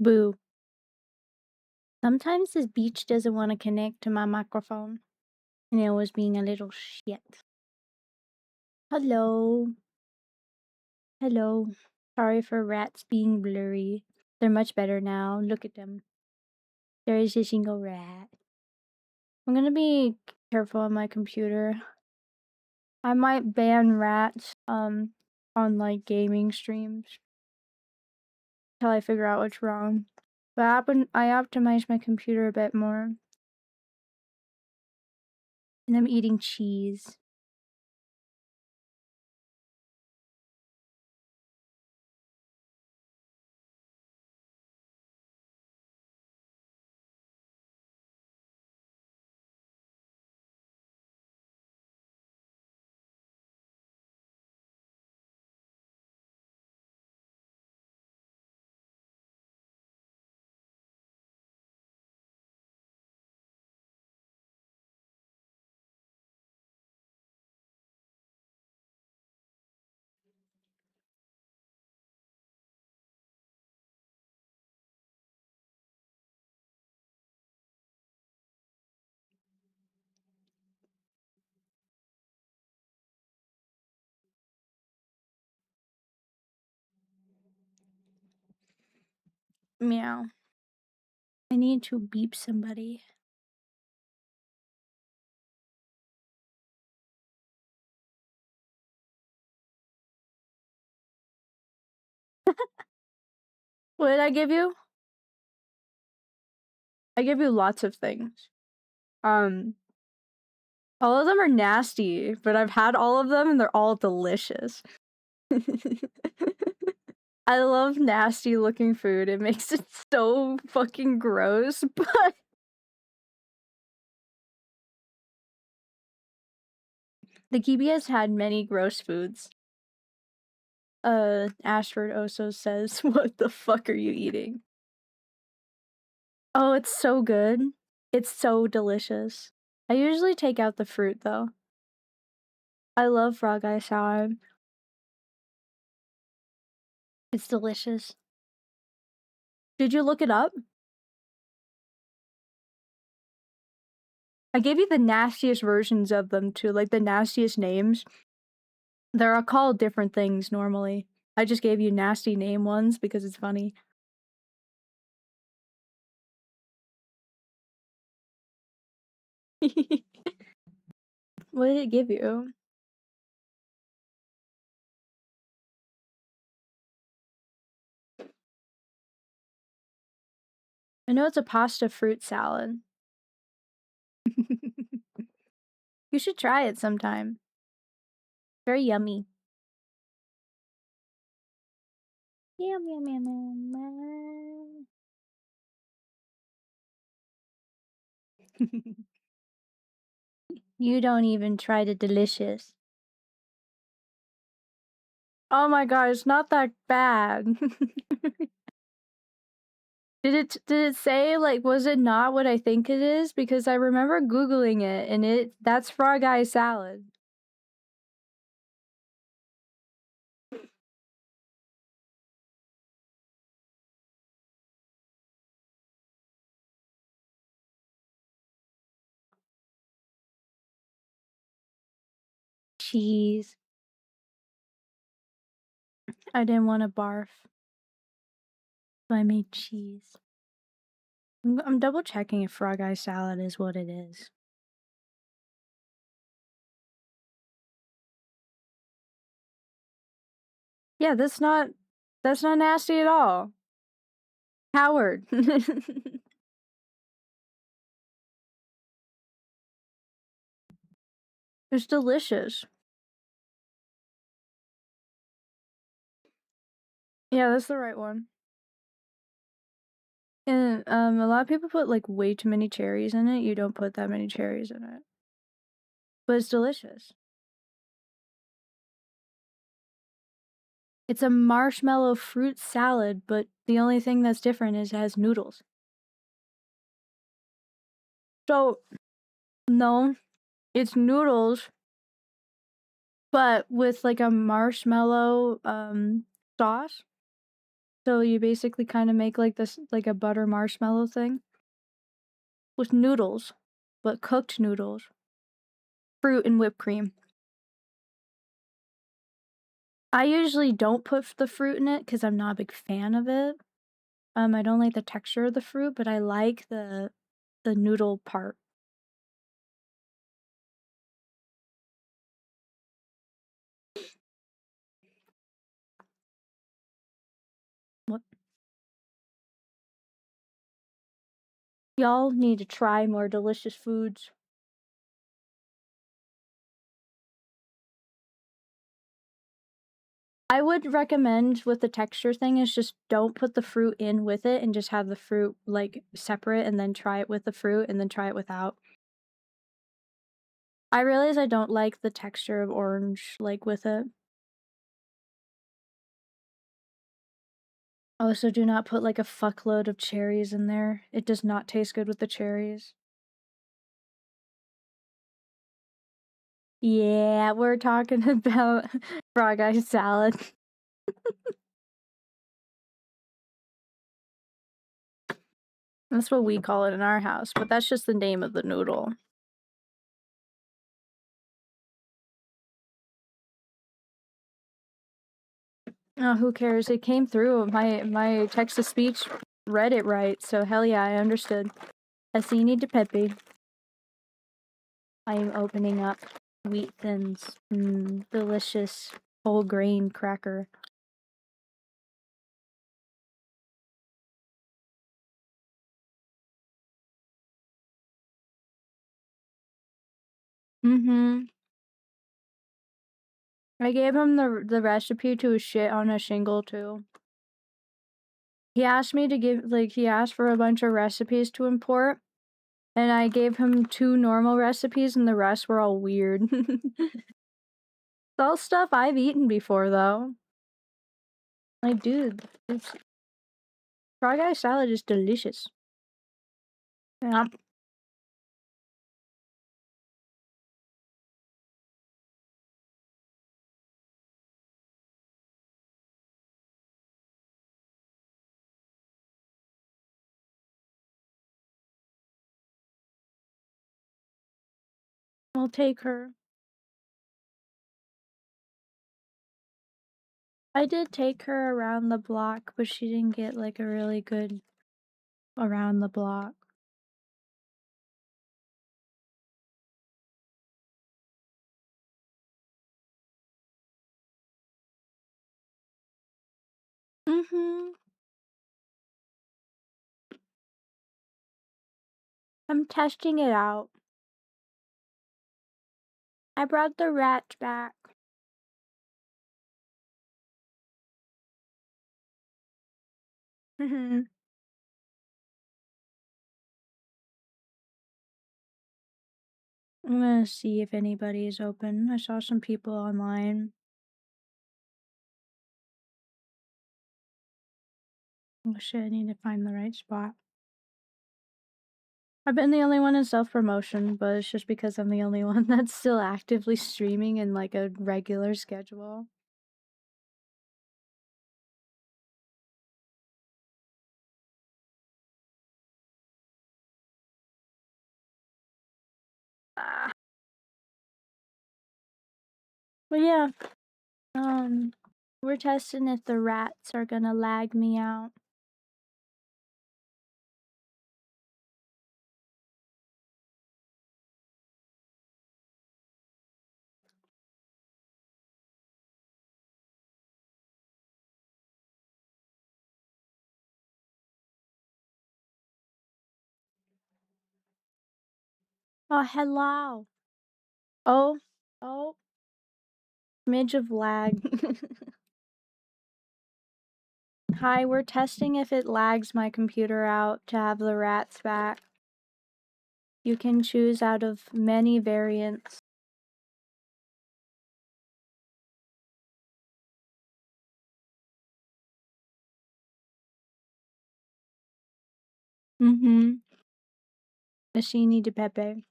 Boo. Sometimes this beach doesn't want to connect to my microphone. And it was being a little shit. Hello. Hello. Sorry for rats being blurry. They're much better now. Look at them. There is a single rat. I'm gonna be careful on my computer. I might ban rats on like gaming streams till I figure out what's wrong. But I optimized my computer a bit more. And I'm eating cheese. Meow. I need to beep somebody. What did I give you? I give you lots of things. All of them are nasty, but I've had all of them and they're all delicious. I love nasty looking food. It makes it so fucking gross, but the Kibis has had many gross foods. Ashford also says, "What the fuck are you eating?" Oh, it's so good. It's so delicious. I usually take out the fruit though. I love frog eye salad. It's delicious. Did you look it up? I gave you the nastiest versions of them too, like the nastiest names. They're all called different things normally. I just gave you nasty name ones because it's funny. What did it give you? I know it's a pasta fruit salad. You should try it sometime. Very yummy. Yum, yum, yum, yum, yum. You don't even try the delicious. Oh my god, it's not that bad. Did it say, like, was it not what I think it is? Because I remember Googling it and that's frog eye salad. Cheese. I didn't want to barf. So I made cheese. I'm double checking if frog eye salad is what it is. Yeah, that's not nasty at all. Howard. It's delicious. Yeah, that's the right one. And a lot of people put like way too many cherries in it. You don't put that many cherries in it. But it's delicious. It's a marshmallow fruit salad, but the only thing that's different is it has noodles. So, no, it's noodles, but with like a marshmallow sauce. So you basically kind of make like this, like a butter marshmallow thing with noodles, but cooked noodles, fruit and whipped cream. I usually don't put the fruit in it because I'm not a big fan of it. I don't like the texture of the fruit, but I like the noodle part. What? Y'all need to try more delicious foods. I would recommend with the texture thing is just don't put the fruit in with it and just have the fruit like separate and then try it with the fruit and then try it without. I realize I don't like the texture of orange like with it. Also, do not put like a fuckload of cherries in there. It does not taste good with the cherries. Yeah, we're talking about frog eye salad. That's what we call it in our house, but that's just the name of the noodle. Oh, who cares? It came through. My text to speech read it right, so hell yeah, I understood. Asini de Pepe. I am opening up Wheat Thins. Delicious whole grain cracker. I gave him the recipe to his shit on a shingle too. He asked me to give he asked for a bunch of recipes to import, and I gave him 2 normal recipes and the rest were all weird. It's all stuff I've eaten before though. Like dude, frog eye salad is delicious. Yeah. I'll take her. I did take her around the block, but she didn't get like a really good around the block. I'm testing it out. I brought the rat back. I'm gonna see if anybody's open. I saw some people online. Oh shit, I need to find the right spot. I've been the only one in self-promotion, but it's just because I'm the only one that's still actively streaming in like a regular schedule. Ah. But yeah, we're testing if the rats are gonna lag me out. Oh, hello. Oh, oh, smidge of lag. Hi, we're testing if it lags my computer out to have the rats back. You can choose out of many variants. Machini de Pepe.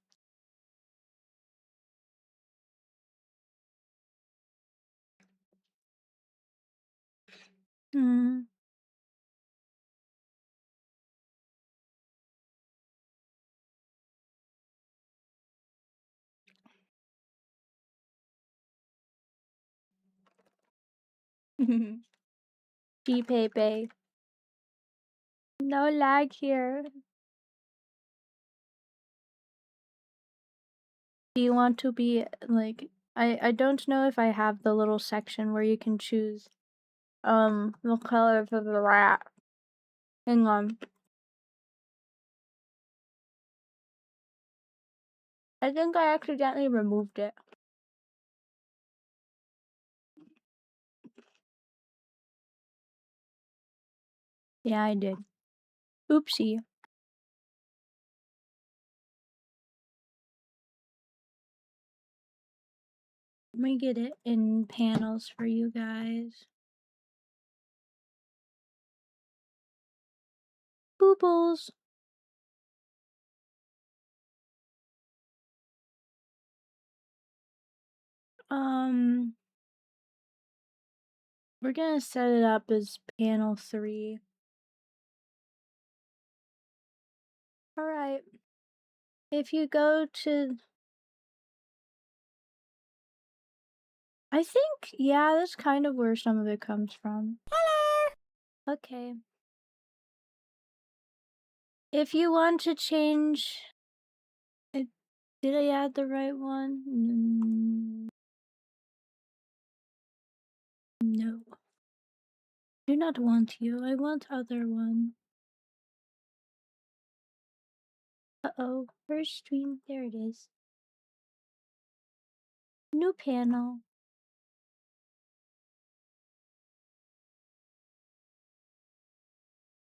Pepe. No lag here. Do you want to be like I don't know if I have the little section where you can choose the color for the rat. Hang on. I think I accidentally removed it. Yeah, I did. Oopsie. Let me get it in panels for you guys. Boobles. We're gonna set it up as panel 3. Alright. If you go to... I think, yeah, that's kind of where some of it comes from. Hello! Okay. If you want to change... Did I add the right one? No. Do not want you. I want other one. Uh-oh. First stream. There it is. New panel.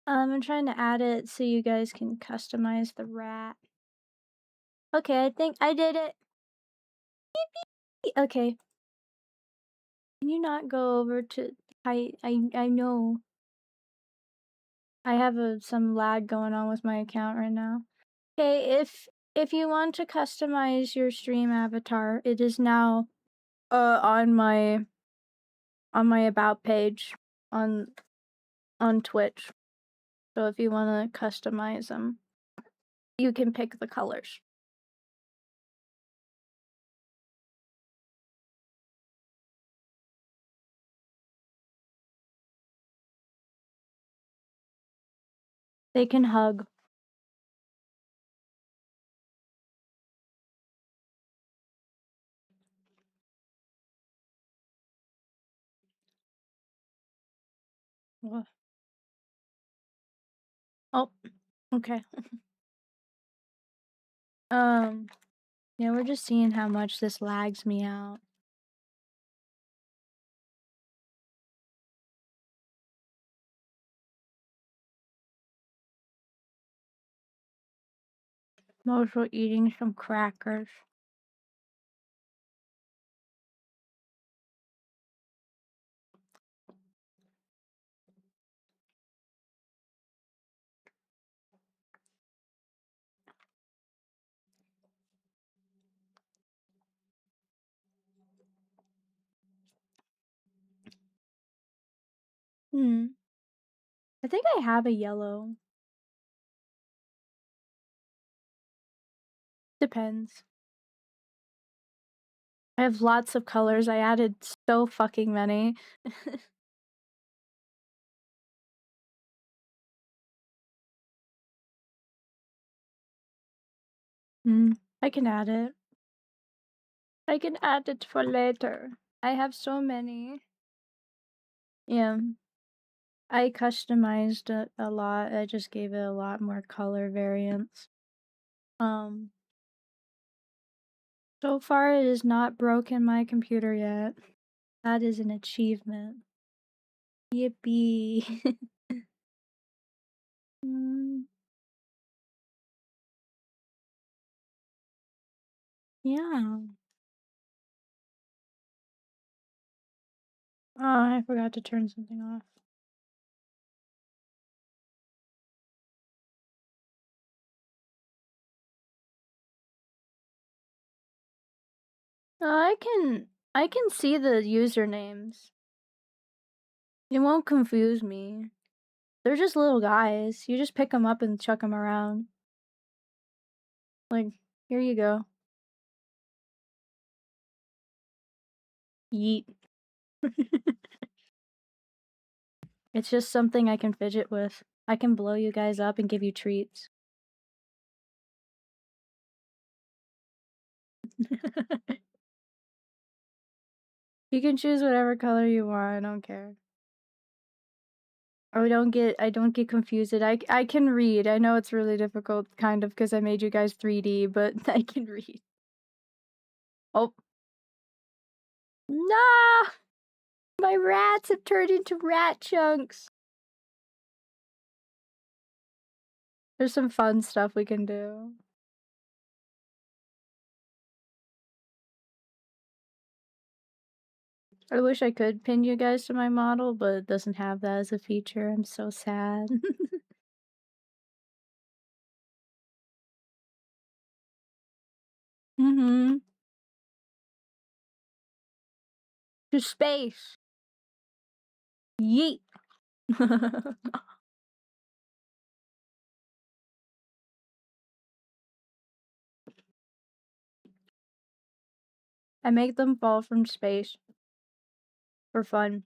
I'm trying to add it so you guys can customize the rat. Okay, I think I did it. Okay. Can you not go over to... I know. I have some lag going on with my account right now. Okay, if you want to customize your stream avatar, it is now on my about page on Twitch. So if you want to customize them, you can pick the colors. They can hug. Wha- Oh, okay. Yeah, we're just seeing how much this lags me out. I'm also eating some crackers. I think I have a yellow. Depends. I have lots of colors. I added so fucking many. I can add it. I can add it for later. I have so many. Yeah. I customized it a lot. I just gave it a lot more color variants. So far it has not broken my computer yet. That is an achievement. Yippee. Yeah. Oh, I forgot to turn something off. I can see the usernames. It won't confuse me. They're just little guys. You just pick them up and chuck them around. Like, here you go. Yeet. It's just something I can fidget with. I can blow you guys up and give you treats. You can choose whatever color you want, I don't care. Or I don't get confused. I can read. I know it's really difficult, kind of, because I made you guys 3D, but I can read. Oh. Nah! My rats have turned into rat chunks! There's some fun stuff we can do. I wish I could pin you guys to my model, but it doesn't have that as a feature. I'm so sad. Mm-hmm. To space! Yeet! I make them fall from space. For fun.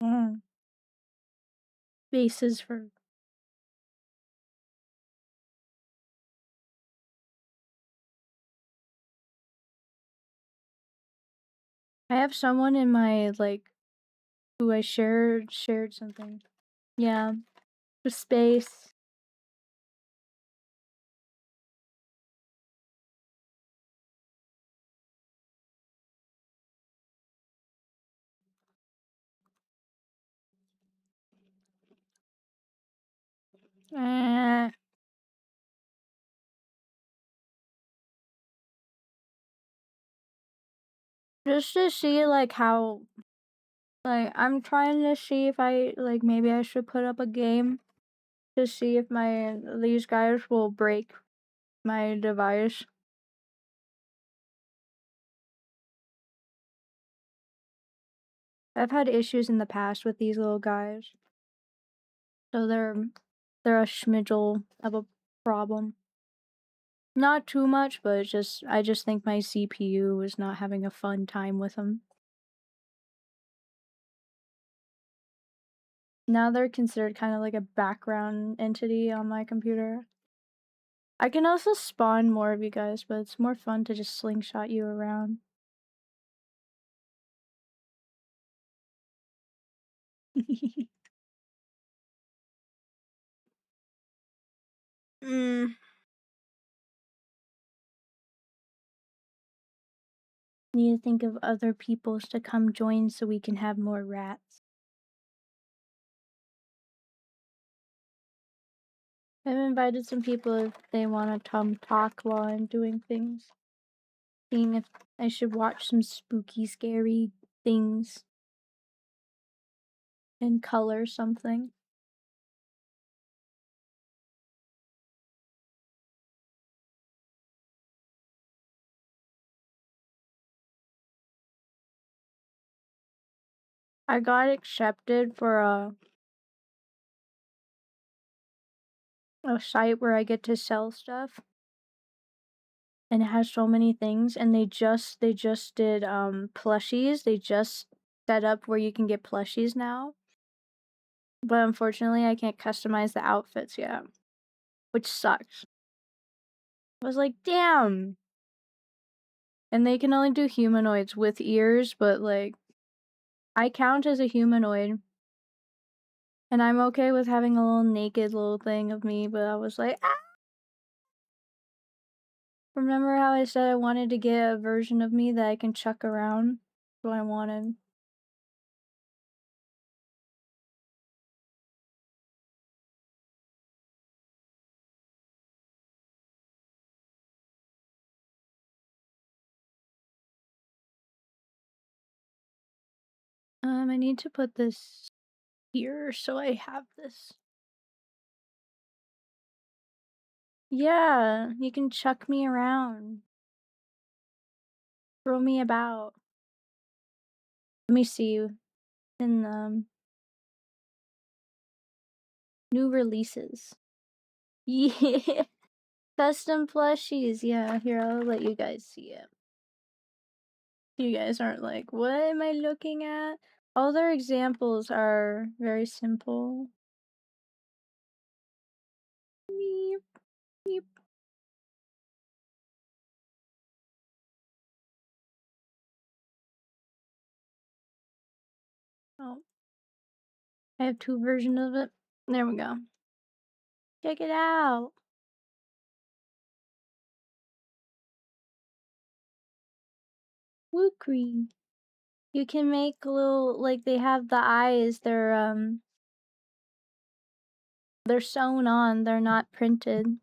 Mm. Bases for... I have someone in my, like, who I shared something. Yeah. For space. Eh. Just to see, like, how... Like, I'm trying to see if maybe I should put up a game to see if these guys will break my device. I've had issues in the past with these little guys. So they're a schmidgel of a problem. Not too much, but I just think my CPU is not having a fun time with them. Now they're considered kind of like a background entity on my computer. I can also spawn more of you guys, but it's more fun to just slingshot you around. Mm. Need to think of other peoples to come join so we can have more rats. I've invited some people if they want to come talk while I'm doing things. Seeing if I should watch some spooky, scary things and color something. I got accepted for a site where I get to sell stuff. And it has so many things, and they just did plushies. They just set up where you can get plushies now. But unfortunately I can't customize the outfits yet, which sucks. I was like, damn. And they can only do humanoids with ears, but like I count as a humanoid. And I'm okay with having a little naked little thing of me, but I was like, ah! Remember how I said I wanted to get a version of me that I can chuck around? That's what I wanted. I need to put this here so I have this. Yeah, you can chuck me around. Throw me about. Let me see in new releases. Yeah. Custom plushies. Yeah, here, I'll let you guys see it. You guys aren't like, what am I looking at? All their examples are very simple. Meep, meep. Oh, I have two versions of it. There we go. Check it out. Woo cream. You can make little, like, they have the eyes, they're sewn on, they're not printed.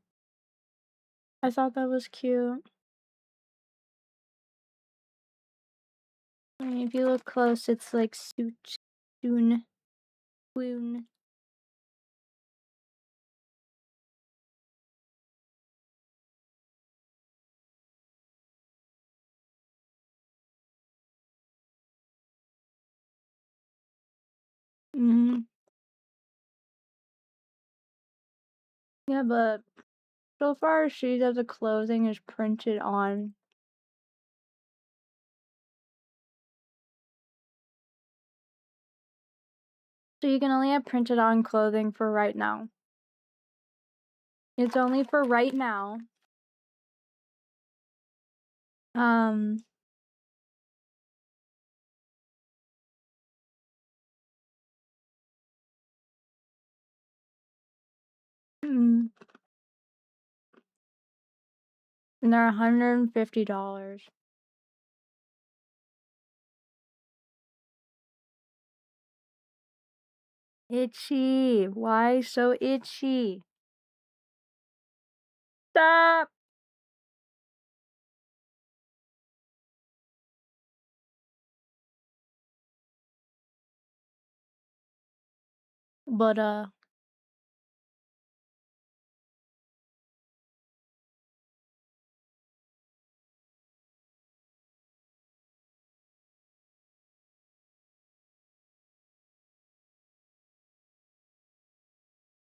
I thought that was cute. I mean, if you look close, it's like soon, woon. Mhm. Yeah, but so far, she does the clothing is printed on. So you can only have printed on clothing for right now. It's only for right now. Um, mm, and they're $150. Itchy. Why so itchy? Stop. But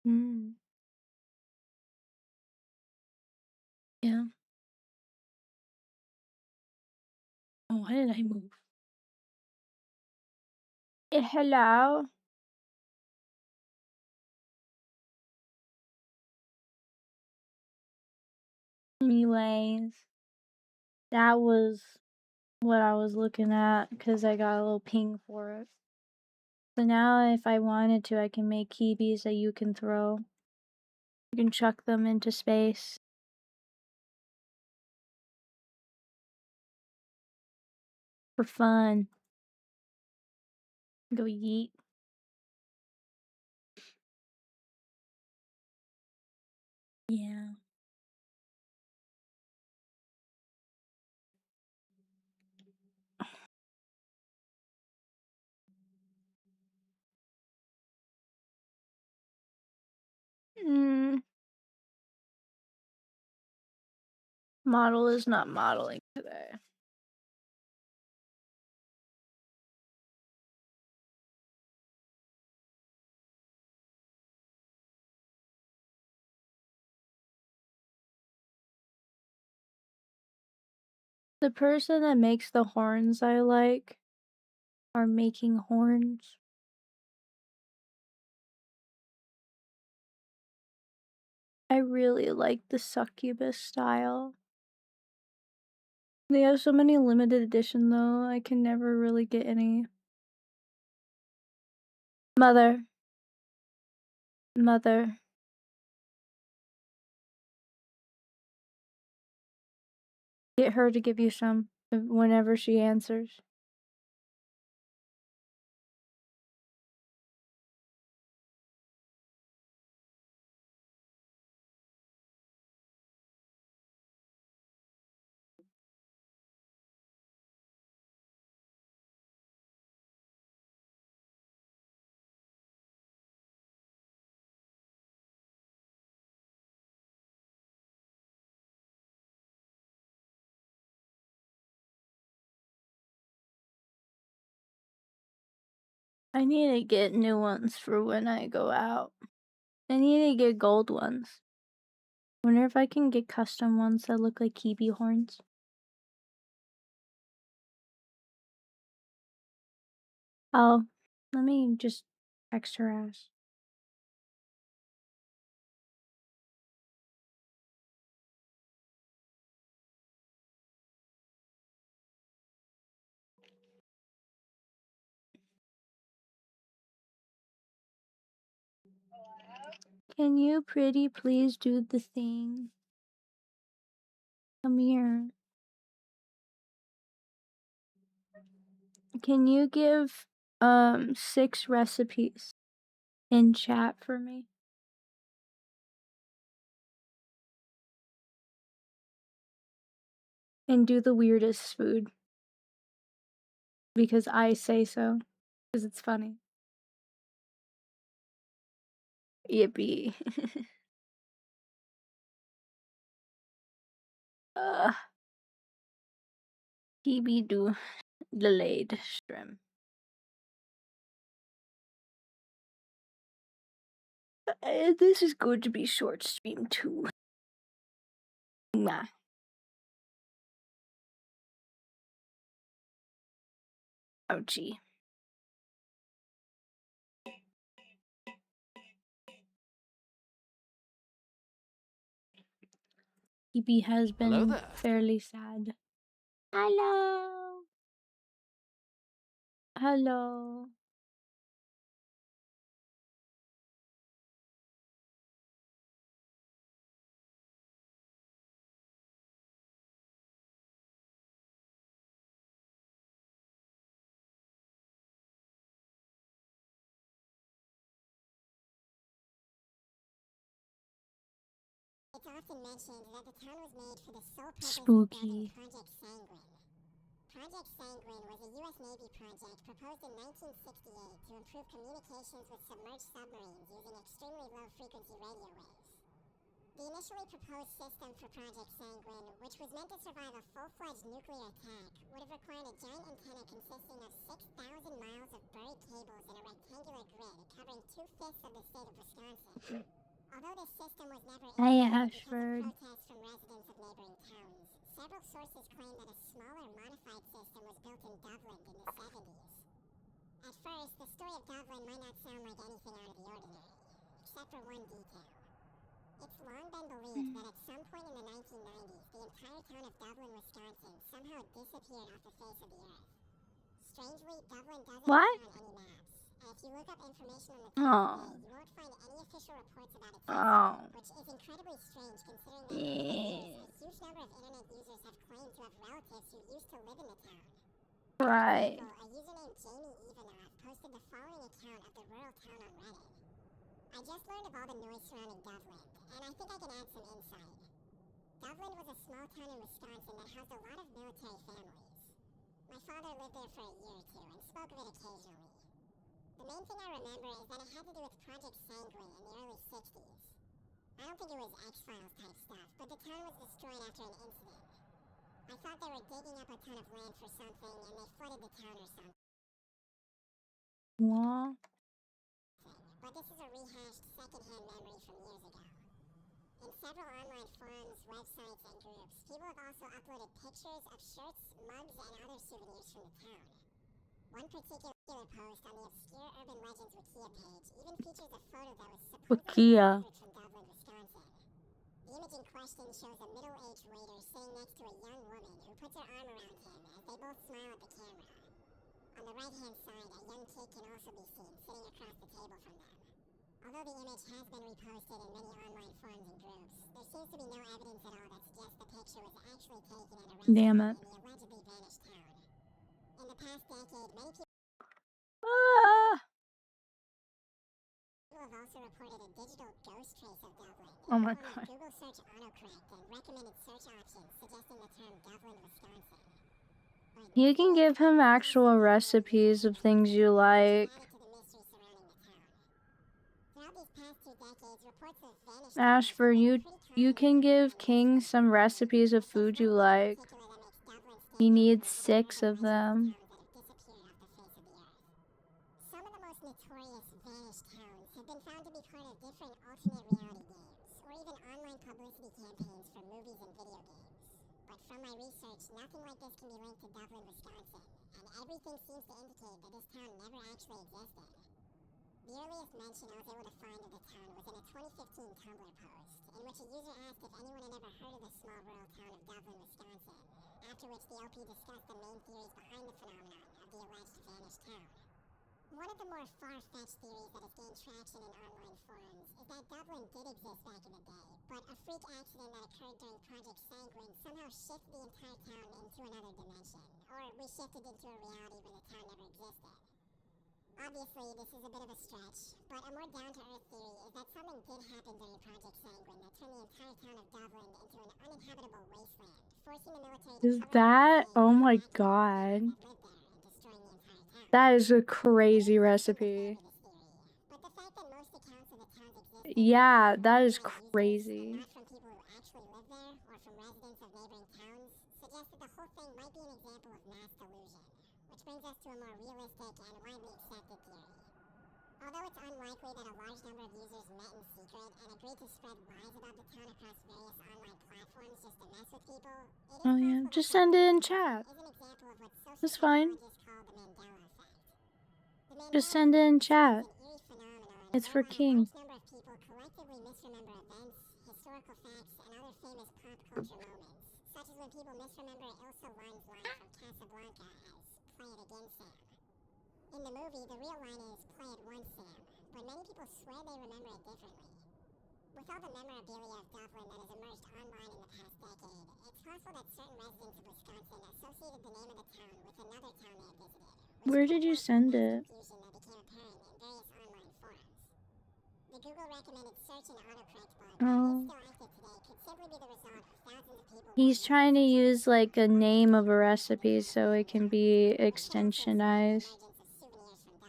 mm, yeah. Oh, why did I move? Hello. Anyways, that was what I was looking at because I got a little ping for it. So now, if I wanted to, I can make Kibis that you can throw. You can chuck them into space for fun. Go yeet. Yeah. Mm, model is not modeling today. The person that makes the horns I like are making horns. I really like the succubus style. They have so many limited edition though, I can never really get any. Mother. Mother. Get her to give you some whenever she answers. I need to get new ones for when I go out. I need to get gold ones. Wonder if I can get custom ones that look like kibi horns. Oh, let me just text her ass. Can you pretty please do the thing? Come here. Can you give 6 recipes in chat for me? And do the weirdest food. Because I say so. Because it's funny. Yippee. Kibi do delayed stream. This is going to be short stream too. Nah. Ouchie. Kibi has been fairly sad. Hello. Hello. It's often mentioned that the town was made for the sole purpose Spooky. of building Project Sanguine. Project Sanguine was a U.S. Navy project proposed in 1968 to improve communications with submerged submarines using extremely low-frequency radio waves. The initially proposed system for Project Sanguine, which was meant to survive a full-fledged nuclear attack, would have required a giant antenna consisting of 6,000 miles of buried cables in a rectangular grid covering 2/5 of the state of Wisconsin. Although this system was never implemented because of protests from residents of neighboring towns, several sources claim that a smaller, modified system was built in Dublin in the 70s. At first, the story of Dublin might not sound like anything out of the ordinary, except for one detail. It's long been believed that at some point in the 1990s, the entire town of Dublin, Wisconsin somehow disappeared off the face of the earth. Strangely, Dublin doesn't appear on any maps. If you look up information on the town today, you won't find any official reports about its history, which is incredibly strange considering that over the years, a huge number of internet users have claimed to have relatives who used to live in the town. Right. For example, a user named Jamie Ivanov posted the following account of the rural town on Reddit. I just learned of all the noise surrounding Dublin, and I think I can add some insight. Dublin was a small town in Wisconsin that housed a lot of military families. My father lived there for a year or two and spoke of it occasionally. The main thing I remember is that it had to do with Project Sanguine in the early 60s. I don't think it was X-Files type stuff, but the town was destroyed after an incident. I thought they were digging up a ton of land for something and they flooded the town or something. What? But this is a rehashed second-hand memory from years ago. In several online forums, websites, and groups, people have also uploaded pictures of shirts, mugs, and other souvenirs from the town. One particular post on the obscure Urban Legends Wikia page even features a photo that was supposedly captured from Dublin, Wisconsin. The image in question shows a middle-aged waiter sitting next to a young woman who puts her arm around him as they both smile at the camera. On the right-hand side, a young kid can also be seen sitting across the table from them. Although the image has been reposted in many online forums and groups, there seems to be no evidence at all that suggests the picture was actually taken at a restaurant in the allegedly vanished town. In the past decade, many people have also reported a digital ghost trace of Dublin in the form of Google search autocorrect and recommended search options suggesting the term Dublin, Wisconsin. You can give him actual recipes of things you like. Ashford, you can give King some recipes of food you like. He needs 6 of them. Some of the most notorious vanished towns have been found to be part of different alternate reality games, or even online publicity campaigns for movies and video games. But from my research, nothing like this can be linked to Dublin, Wisconsin, and everything seems to indicate that this town never actually existed. The earliest mention I was able to find of the town was in a 2015 Tumblr post, in which a user asked if anyone had ever heard of the small rural town of Dublin, Wisconsin, after which the LP discussed the main theories behind the phenomenon of the alleged vanished town. One of the more far-fetched theories that has gained traction in online forums is that Dublin did exist back in the day, but a freak accident that occurred during Project Sanguine somehow shifted the entire town into another dimension, or reshifted into a reality where the town never existed. Obviously, this is a bit of a stretch, but a more down-to-earth theory is that something did happen during Project Sanguine that turned the entire town of Dublin into an uninhabitable wasteland, forcing the military to Is cover that? up the Oh my activists god. that lived there and destroying the entire town. That is a crazy recipe. But the fact that most accounts of the town's existence Yeah, that is from users crazy. and not from people who actually live there or from residents of neighboring towns suggests that the whole thing might be an example of mass delusion, which brings us to a more realistic and widely accepted theory. Although it's unlikely that a large number of users met in secret and agreed to spread lies about the town across various online platforms just to mess with people, it is Oh yeah, possible just that send it in this chat. is an example of what social That's fine. psychologists call the Mandela effect. The Just Mandela send it in effect chat. is an eerie phenomenon It's for whereby a King. large number of people collectively misremember events, historical facts, and other famous pop culture moments, such as when people misremember Ilsa Lund's line from Casablanca as "Play it again, Sam." In the movie, the real line is "Play it once, Sam," but many people swear they remember it differently. With all the memorabilia of Dublin that has emerged online in the past decade, it's possible that certain residents of Wisconsin associated the name of the town with another town they had visited, which Where could did have you led to the send mass it? confusion that became apparent in various online forums. The Google recommended search and autocorrect bug, while Oh. it's still active today, could simply be the result of thousands of people. He's trying to use like a name of a recipe so it can be extensionized.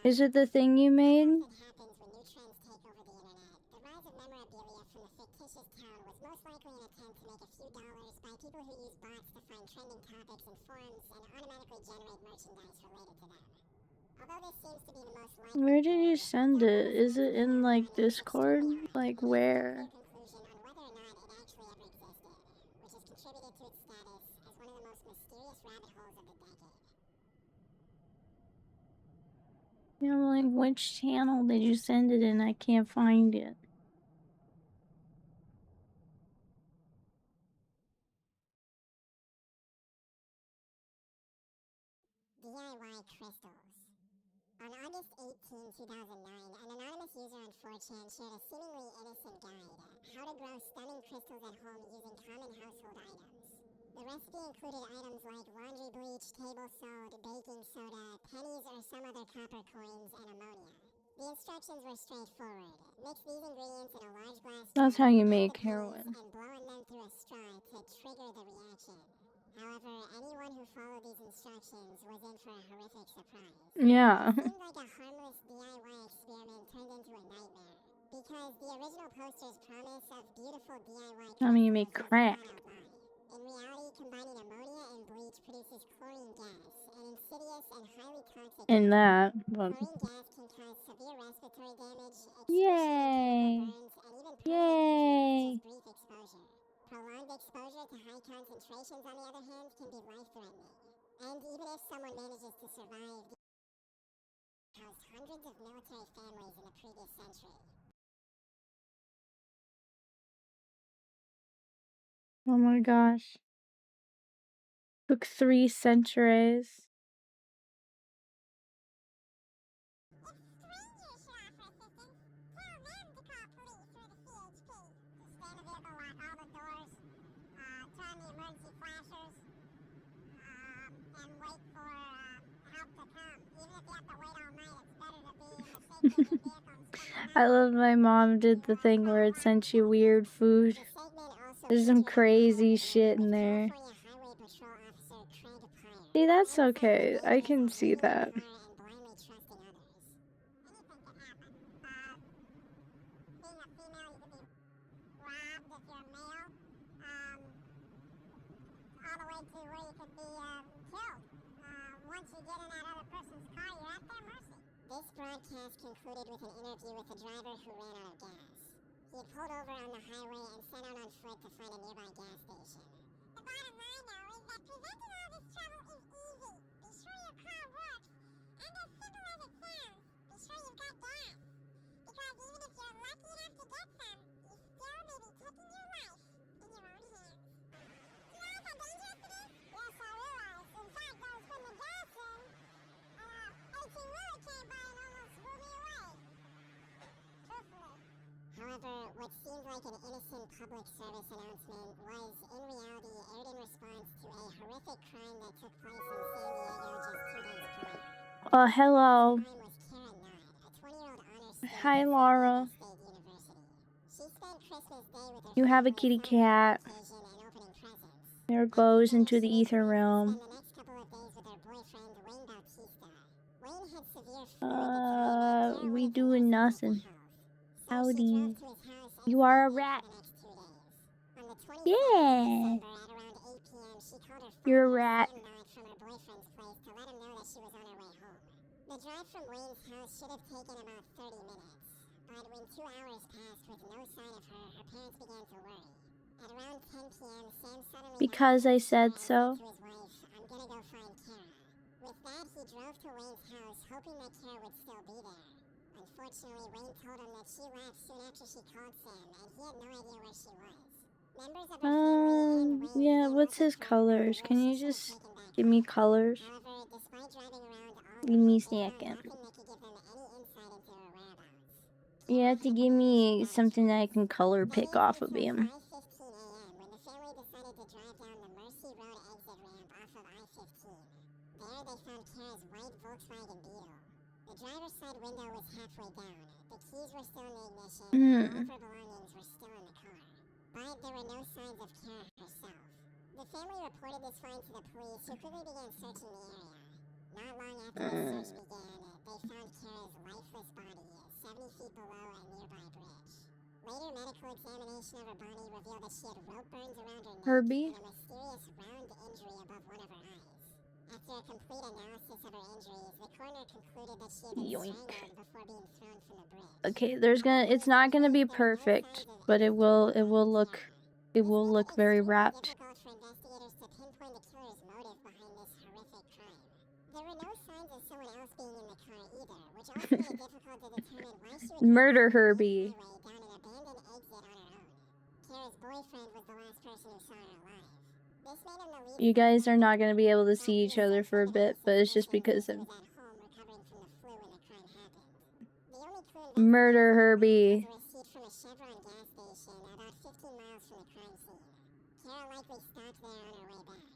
Is it the thing you made? Happens when new trends take over the internet. The rise of memorabilia from the fictitious town was most likely an attempt to make a few dollars by people who use bots to find trending topics in forums and automatically generate merchandise related to them. Although this seems to be the most likely. Where did you send it? Is it in like Discord? Like where? Conclusion on whether or not it actually ever existed, which has contributed to its status as one of the most mysterious rabbit holes of the decade. You know, like which channel did you send it in? I can't find it. DIY crystals. On August 18, 2009, an anonymous user on 4chan shared a seemingly innocent guide, how to grow stunning crystals at home using common household items. The recipe included items like laundry bleach, table salt, baking soda, pennies or some other copper coins, and ammonia. The instructions were straightforward. Mix these ingredients in a large glass jar. That's how you add the make pennies, heroin. and blow on them through a straw to trigger the reaction. However, anyone who followed these instructions was in for a horrific surprise. Yeah. It seemed like a harmless DIY experiment turned into a nightmare, because the original poster's promise of beautiful DIY I mean, you make crystals crack. was a flat-out lie. In reality, combining ammonia and bleach produces chlorine gas, an insidious and highly toxic In chemical. that, but Chlorine gas can cause severe respiratory damage, yay! excruciating chemical burns, and even permanent Yay! injury with just brief exposure. Prolonged exposure to high concentrations, on the other hand, can be life-threatening. And even if someone manages to survive, housed hundreds of military families in the previous century. Oh my gosh. Took 3 centuries. I love my mom did the thing where it sent you weird food. There's some crazy shit in there. See, that's okay. I can see that. This broadcast concluded with an interview with a driver who ran out of gas. He had pulled over on the highway and set out on foot to find a nearby gas station. The bottom line, though, is that preventing all this trouble is easy. Be sure your car However, what seemed like an innocent public service announcement was, in reality, aired in response to a horrific crime that took place in San Diego just 2 days prior. Oh, hello. The crime was Kara Knott, a 20-year-old honors student Hi, at San Laura. Diego State University. She spent Christmas Day with her You have a family kitty cat. occasion and opening presents. There goes into the ether realm. Spend the next couple of days with her boyfriend, Wayne Bautista. Wayne had severe flu at the time, We doing nothing. Howdy. You are a rat. Yeah. You're a rat. From her boyfriend's place to let him know that she was on her way home. The drive from Wayne's house should have taken about 30 minutes, but when 2 hours passed with no sign of her, her parents began to worry. At around 10 p.m., Sam suddenly because I said so. to his wife, "I'm gonna go find Kara." With that, he drove to Wayne's house, hoping that Kara would still be there. Unfortunately, Wayne told him that she left soon after she called Sam, and he had no idea where she was. Members of her family and Wayne yeah, what's his colors? Can you just give me colors? However, despite driving around all Give me a day, they found second. nothing that could give them any insight into her whereabouts. You have to give me something that I can color pick off of him. 5:15 a.m. when the family decided to drive down the Mercy Road exit ramp off of I-15. There, they found Kara's white Volkswagen Beetle. The driver's side window was halfway down. The keys were still in the ignition, and all of her belongings were still in the car. But there were no signs of Kara herself. The family reported this find to the police, who quickly began searching the area. Not long after the search began, they found Kara's lifeless body 70 feet below a nearby bridge. Later medical examination of her body revealed that she had rope burns around her neck Herbie? and a mysterious round injury above one of her eyes. After a complete analysis of her injuries, the coroner concluded that she had been strangled before being thrown from the bridge. Okay, it's not gonna be perfect, but it will look very wrapped. Difficult for investigators to pinpoint the killer's motive behind this horrific crime. There were no signs of someone else being in the car either, which also made it difficult to determine why she would Murder Herbie. down an abandoned exit on her own. Kara's boyfriend was the last person who saw her alive. This made him the lead. You guys are not gonna be able to see each other for a bit, but it's just because of Murder Herbie. Received from a Chevron gas station about 15 miles from the crime scene. Kara likely stopped there on her way back.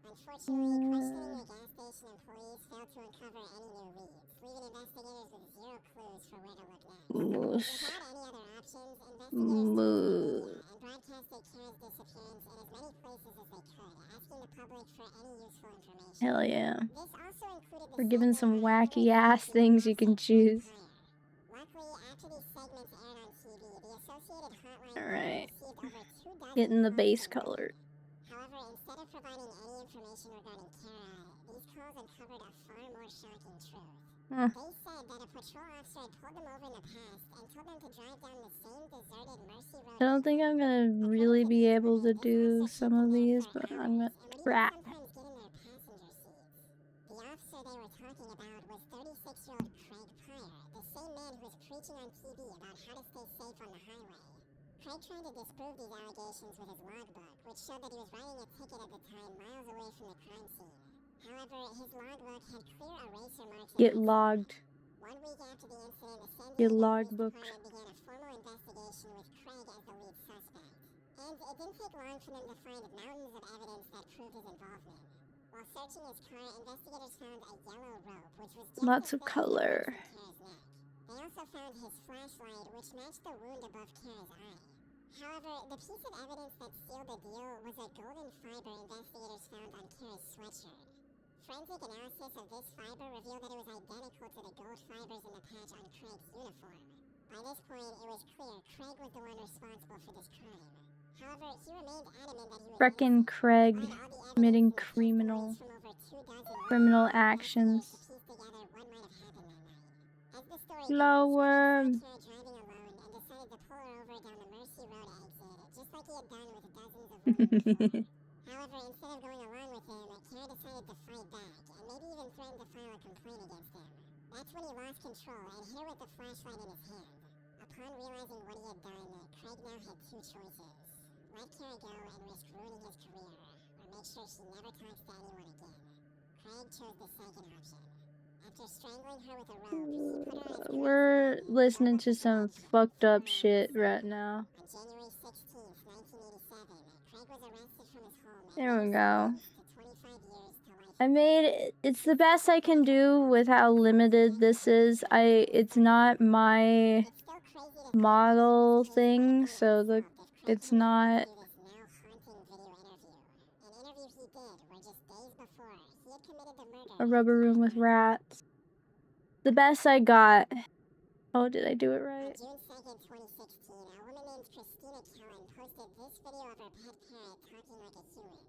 Unfortunately, questioning the gas station employees failed to uncover any new leads, leaving investigators with zero clues for where to look next. Without any other options, investigators and broadcasted Kara's disappearance in as many places as they could, asking the public for any useful information. Hell yeah. This also included the We're given some wacky ass things you can choose. Luckily, after these segments aired on TV, the Associated Hotline Alright. received over 2 dozen Getting the calls base from color. However, instead of providing any information regarding Kara, these calls uncovered a far more shocking truth. They said that a patrol officer had pulled them over in the past and told them to drive down the same deserted Mercy Road. I don't think I'm gonna really be able to do some of these, but I'm gonna try. Sometimes get in their passenger seats. The officer they were talking about was 36-year-old Craig Pryor, the same man who was preaching on TV about how to stay safe on the highway. Craig tried to disprove these allegations with his logbook, which showed that he was writing a ticket at the time miles away from the crime scene. However, his logbook had clear eraser marks. Get logged. 1 week after the incident, the San Get Diego logbook. Police Department began a formal investigation with Craig as the lead suspect. And it didn't take long for them to find mountains of evidence that proved his involvement. While searching his car, investigators found a yellow rope, which was just Lots the of thick color. as Kara's neck. They also found his flashlight, which matched the wound above Kara's eye. However, the piece of evidence that sealed the deal was a golden fiber investigators found on Kara's sweatshirt. Forensic analysis of this fiber revealed that it was identical to the gold fibers in the patch on Craig's uniform. By this point, it was clear Craig was the one responsible for this crime. However, he remained adamant that he was Frickin' Craig committing criminal actions. Lower. Driving alone and decided to pull her over down the Mercy Road exit, just like he had done with dozens of women. However, instead of going along with him, Kara decided to fight back, and maybe even threatened to file a complaint against him. That's when he lost control and hit her with the flashlight in his hand. A Upon realizing what he had done, Craig now had two choices. Let Kara go and risk ruining his career, or make sure she never talks to anyone again. Craig chose the second option. After strangling her with a rope, he put her on his We're listening to some fucked up shit right now. On January 16th, 1987, Craig was arrested from his home and There we go. to 25 years to life. I made it. It's the best I can do with how limited this is. It's not my model thing, so it's not a rubber room with rats. The best I got. Oh, did I do it right? On June 2nd, 2016, a woman named Christina Kellen posted this video of her pet parrot talking like a human.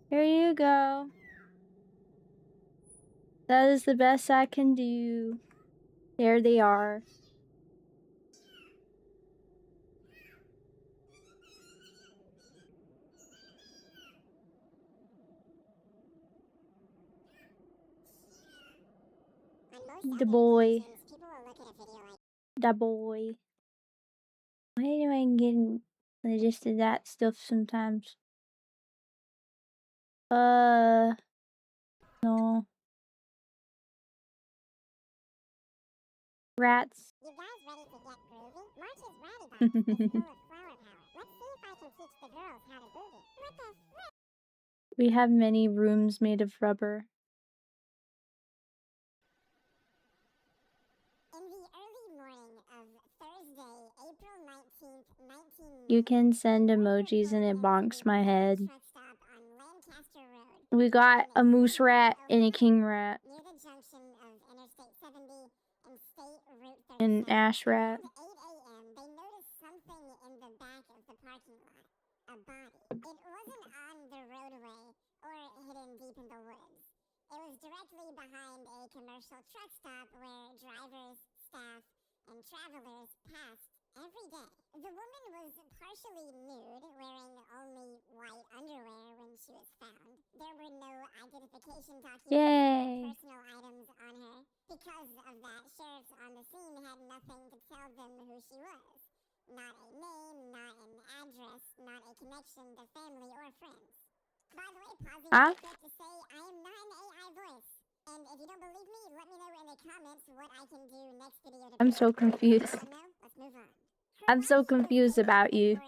Here you go. That is the best I can do. There they are. The boy. The boy. Why do I get just that stuff sometimes? No. Rats. You guys ready to get groovy? March's Ratty Box is full of flower power. Let's see if I can teach the girls how to boogie. What the frick? We have many rooms made of rubber. In the early morning of Thursday, April 19th, 1990, You can send emojis and it bonks my head. We got a moose rat and a king rat. Near the junction of Interstate 70 and State Route 37. An ash rat. At 8 a.m., they noticed something in the back of the parking lot. A body. It wasn't on the roadway or hidden deep in the woods. It was directly behind a commercial truck stop where drivers, staff, and travelers passed every day. The woman was partially nude, wearing only white underwear when she was found. There were no identification documents or personal items on her. Because of that, sheriffs on the scene had nothing to tell them who she was. Not a name, not an address, not a connection to family or friends. By the way, pausing real quick to say I am not an AI voice. And if you don't believe me, let me know in the comments what I can do next video to I'm so confused. Let's move on. I'm so confused about you.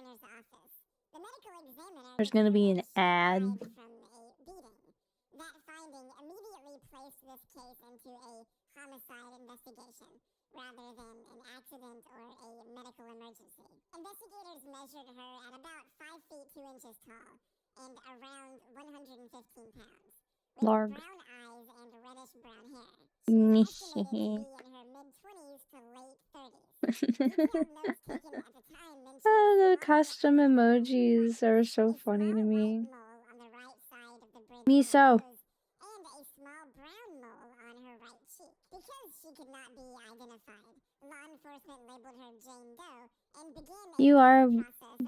There's gonna be an ad. That finding immediately placed this case into a homicide investigation rather than an accident or a medical emergency. Investigators measured her at about 5 feet 2 inches tall and around 115 pounds. With Larg. brown eyes and reddish brown hair. She was estimated to be in her mid-20s to late 30s. Detailed notes taken at the time mentioned The custom emojis are so funny to me. mole on the right side of the bridge Me of her so. nose and a small brown mole on her right cheek. Because she could not be identified, law enforcement labeled her Jane Doe and began a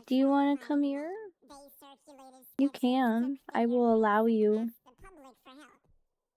Do you want to come here? They circulated You can. I will allow you. the public for help.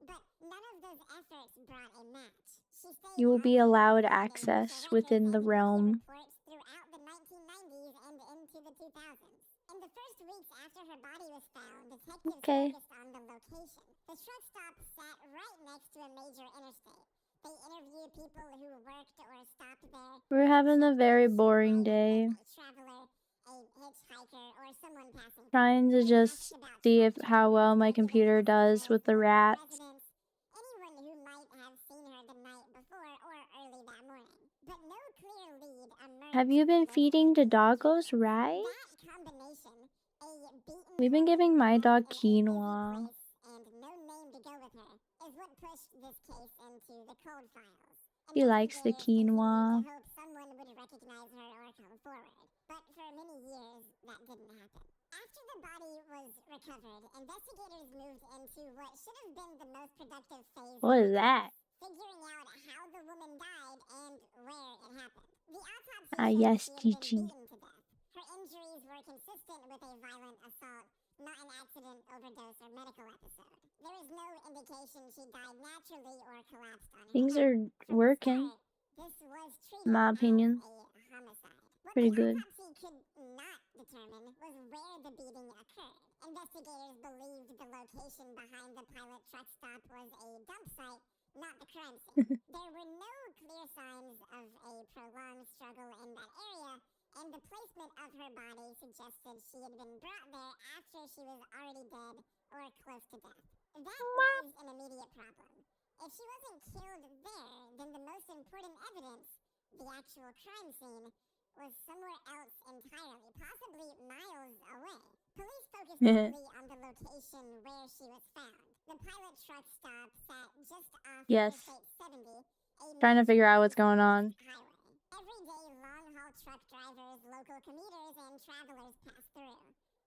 But none of those efforts brought a match. She stayed You will be allowed unidentified in access official within records the and media realm. reports throughout the 1990s and into the 2000s. In the first weeks after her body was found, detectives focused on the location. The truck stop sat right next to a major interstate. They interviewed people who worked or stopped there. We're having a very boring day. A traveler, a hitchhiker, or someone passing. Trying to just see how well my computer does with the rats. Anyone who might have seen her the night before or early that morning. But no clear lead emerged. Have you been feeding the doggos rice? That combination, a beaten We've been giving my dog in a busy quinoa. place and no name to go with her, is what pushed this case into the cold files. He likes the quinoa. I hope someone would recognize her or come forward. But for many years, that didn't happen. After the body was recovered, investigators moved into what should have been the most productive phase. What is that? Figuring out how the woman died and where it happened. The autopsy Yes, showed she had Gigi. been beaten to death. Her injuries were consistent with a violent assault, not an accident, overdose, or medical episode. There There is no indication she died naturally or collapsed on her Things head. are From the working, start, this was treated in my as opinion. a homicide. What Pretty the good. autopsy could not determine was where the beating occurred. Investigators believed the location behind the pilot truck stop was a dump site, not the crime scene. There were no clear signs of a prolonged struggle in that area, and the placement of her body suggested she had been brought there after she was already dead or close to death. That raised an immediate problem. If she wasn't killed there, then the most important evidence, the actual crime scene, was somewhere else entirely, possibly miles away. Police focused heavily on the location where she was found. The pilot truck stop sat just off Yes. Interstate 70, a Trying to figure out what's going on. highway. Every day, long-haul truck drivers, local commuters, and travelers pass through.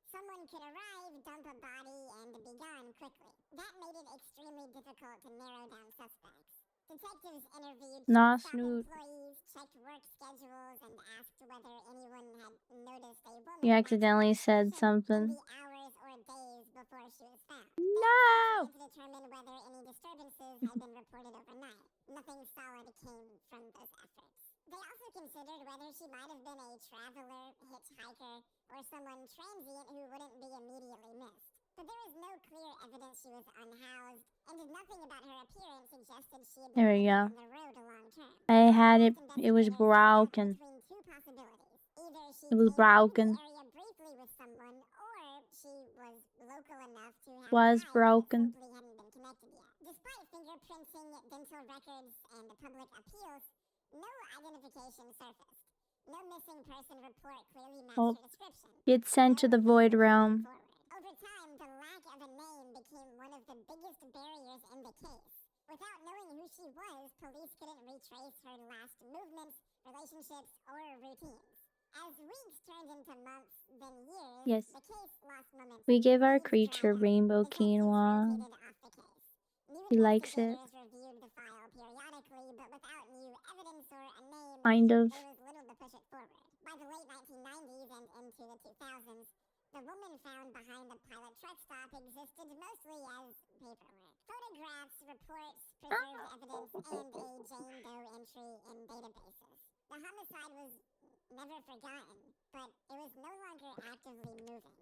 Someone could arrive, dump a body, and be gone quickly. That made it extremely difficult to narrow down suspects. Detectives interviewed Nah, stop Snoot. employees, checked work schedules, and asked whether anyone had noticed a woman You accidentally said in something. the hours or days before she was found. No! To determine whether any disturbances had been reported overnight. Nothing solid came from those efforts. They also considered whether she might have been a traveler, hitchhiker, or someone transient who wouldn't be immediately missed. But there was no clear evidence she was unhoused, and nothing about her appearance suggested she had been There we go. on the road long term. I had it. It was broken. Between two possibilities. Either she It was came through broken. the area briefly with someone, or she was local enough to have Was arrived broken. but simply hadn't been connected yet. Despite fingerprinting, dental records, and public appeals, no identification surfaced. No missing person report clearly matched Oh, her description. get sent to the void realm. Over time, the lack of a name became one of the biggest barriers in the case. Without knowing who she was, police couldn't retrace her last movements, relationships, or routines. As weeks turned into months, then years, Yes. the case lost momentum. We give our Leads creature dried up. rainbow Detectives quinoa. rotated off the case. New He likes it. investigators reviewed the file periodically, but without new evidence or a name, Kind of. there was little to push it forward. By the late 1990s and into the 2000s, the woman found behind the pilot truck stop existed mostly as paperwork. Photographs, reports, preserved evidence, and a Jane Doe entry in databases. The homicide was never forgotten, but it was no longer actively moving.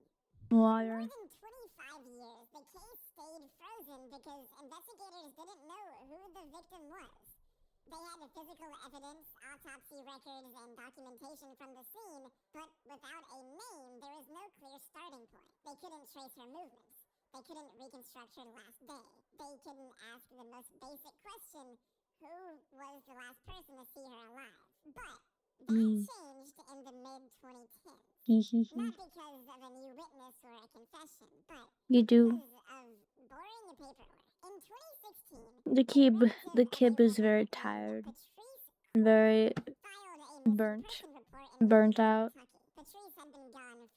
Water. For more than 25 years, the case stayed frozen because investigators didn't know who the victim was. They had the physical evidence, autopsy records, and documentation from the scene, but without a name, there was no clear starting point. They couldn't trace her movements. They couldn't reconstruct her last day. They couldn't ask the most basic question, who was the last person to see her alive? But that changed in the mid-2010s. Not because of a new witness or a confession, but You do. because of boring paperwork. In 2016, The kid is very tired. Very burnt out.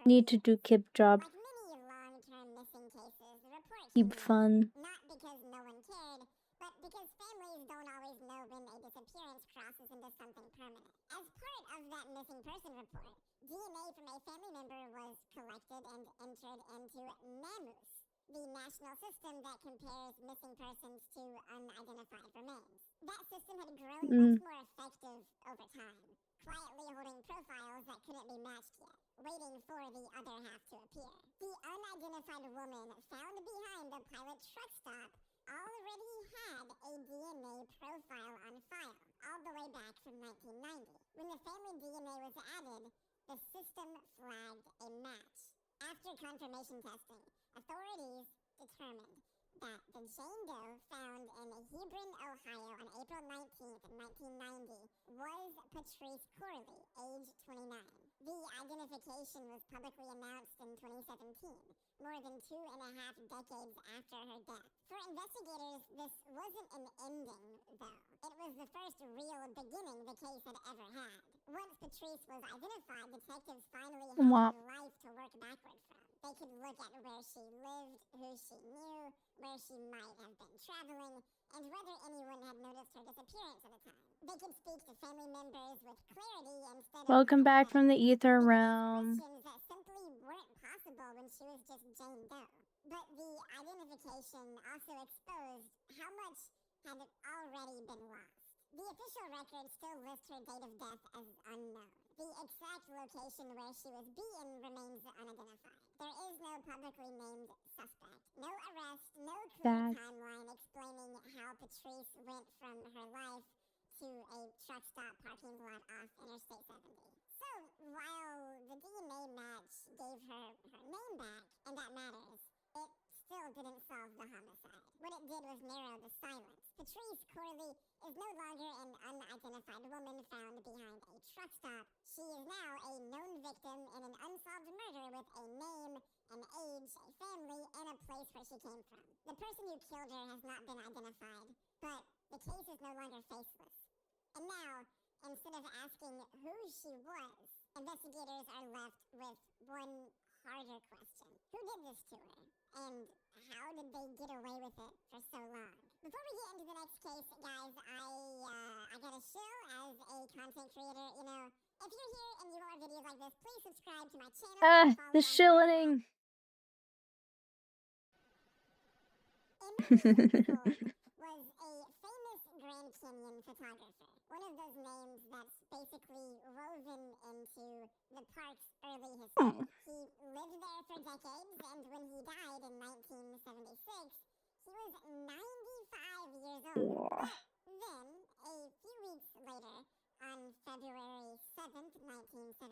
Need to do kid job. Like many long-term missing cases, the report Keep came fun. not because no one cared, but because families don't always know when a disappearance crosses into something permanent. As part of that missing person report, DNA from a family member was collected and entered into NAMUS, the national system that compares missing persons to unidentified remains. That system had grown much more effective over time, quietly holding profiles that couldn't be matched yet, waiting for the other half to appear. The unidentified woman found behind the pilot truck stop already had a DNA profile on file, all the way back from 1990. When the family DNA was added, the system flagged a match. After confirmation testing, authorities determined that the Jane Doe found in Hebron, Ohio on April 19th, 1990 was Patrice Corley, age 29. The identification was publicly announced in 2017, more than 2.5 decades after her death. For investigators, this wasn't an ending, though. It was the first real beginning the case had ever had. Once Patrice was identified, detectives finally had a life to work backward from. They could look at where she lived, who she knew, where she might have been traveling, and whether anyone had noticed her disappearance at the time. They could speak to family members with clarity instead of... Welcome back from the ether realm. Questions that simply weren't possible when she was just Jane Doe. But the identification also exposed how much had already been lost. The official record still lists her date of death as unknown. The exact location where she was beaten remains unidentified. There is no publicly named suspect, no arrest, no clear timeline explaining how Patrice went from her life to a truck stop parking lot off Interstate 70. So, while the DNA match gave her name back, and that matters, it still didn't solve the homicide. What it did was narrow the silence. Patrice Corley is no longer an unidentified woman found behind a truck stop. She is now a known victim in an unsolved murder with a name, an age, a family, and a place where she came from. The person who killed her has not been identified, but the case is no longer faceless. And now, instead of asking who she was, investigators are left with one harder question. Who did this to her? And how did they get away with it for so long? Before we get into the next case, guys, I got a shill as a content creator. You know, if you're here and you want videos like this, please subscribe to my channel. The shilling. Was a famous Grand Canyon photographer. One of those names that's basically woven into the park's early history. He lived there for decades, and when he died in 1976, he was 95 years old. But then, a few weeks later, on February 7th, 1977,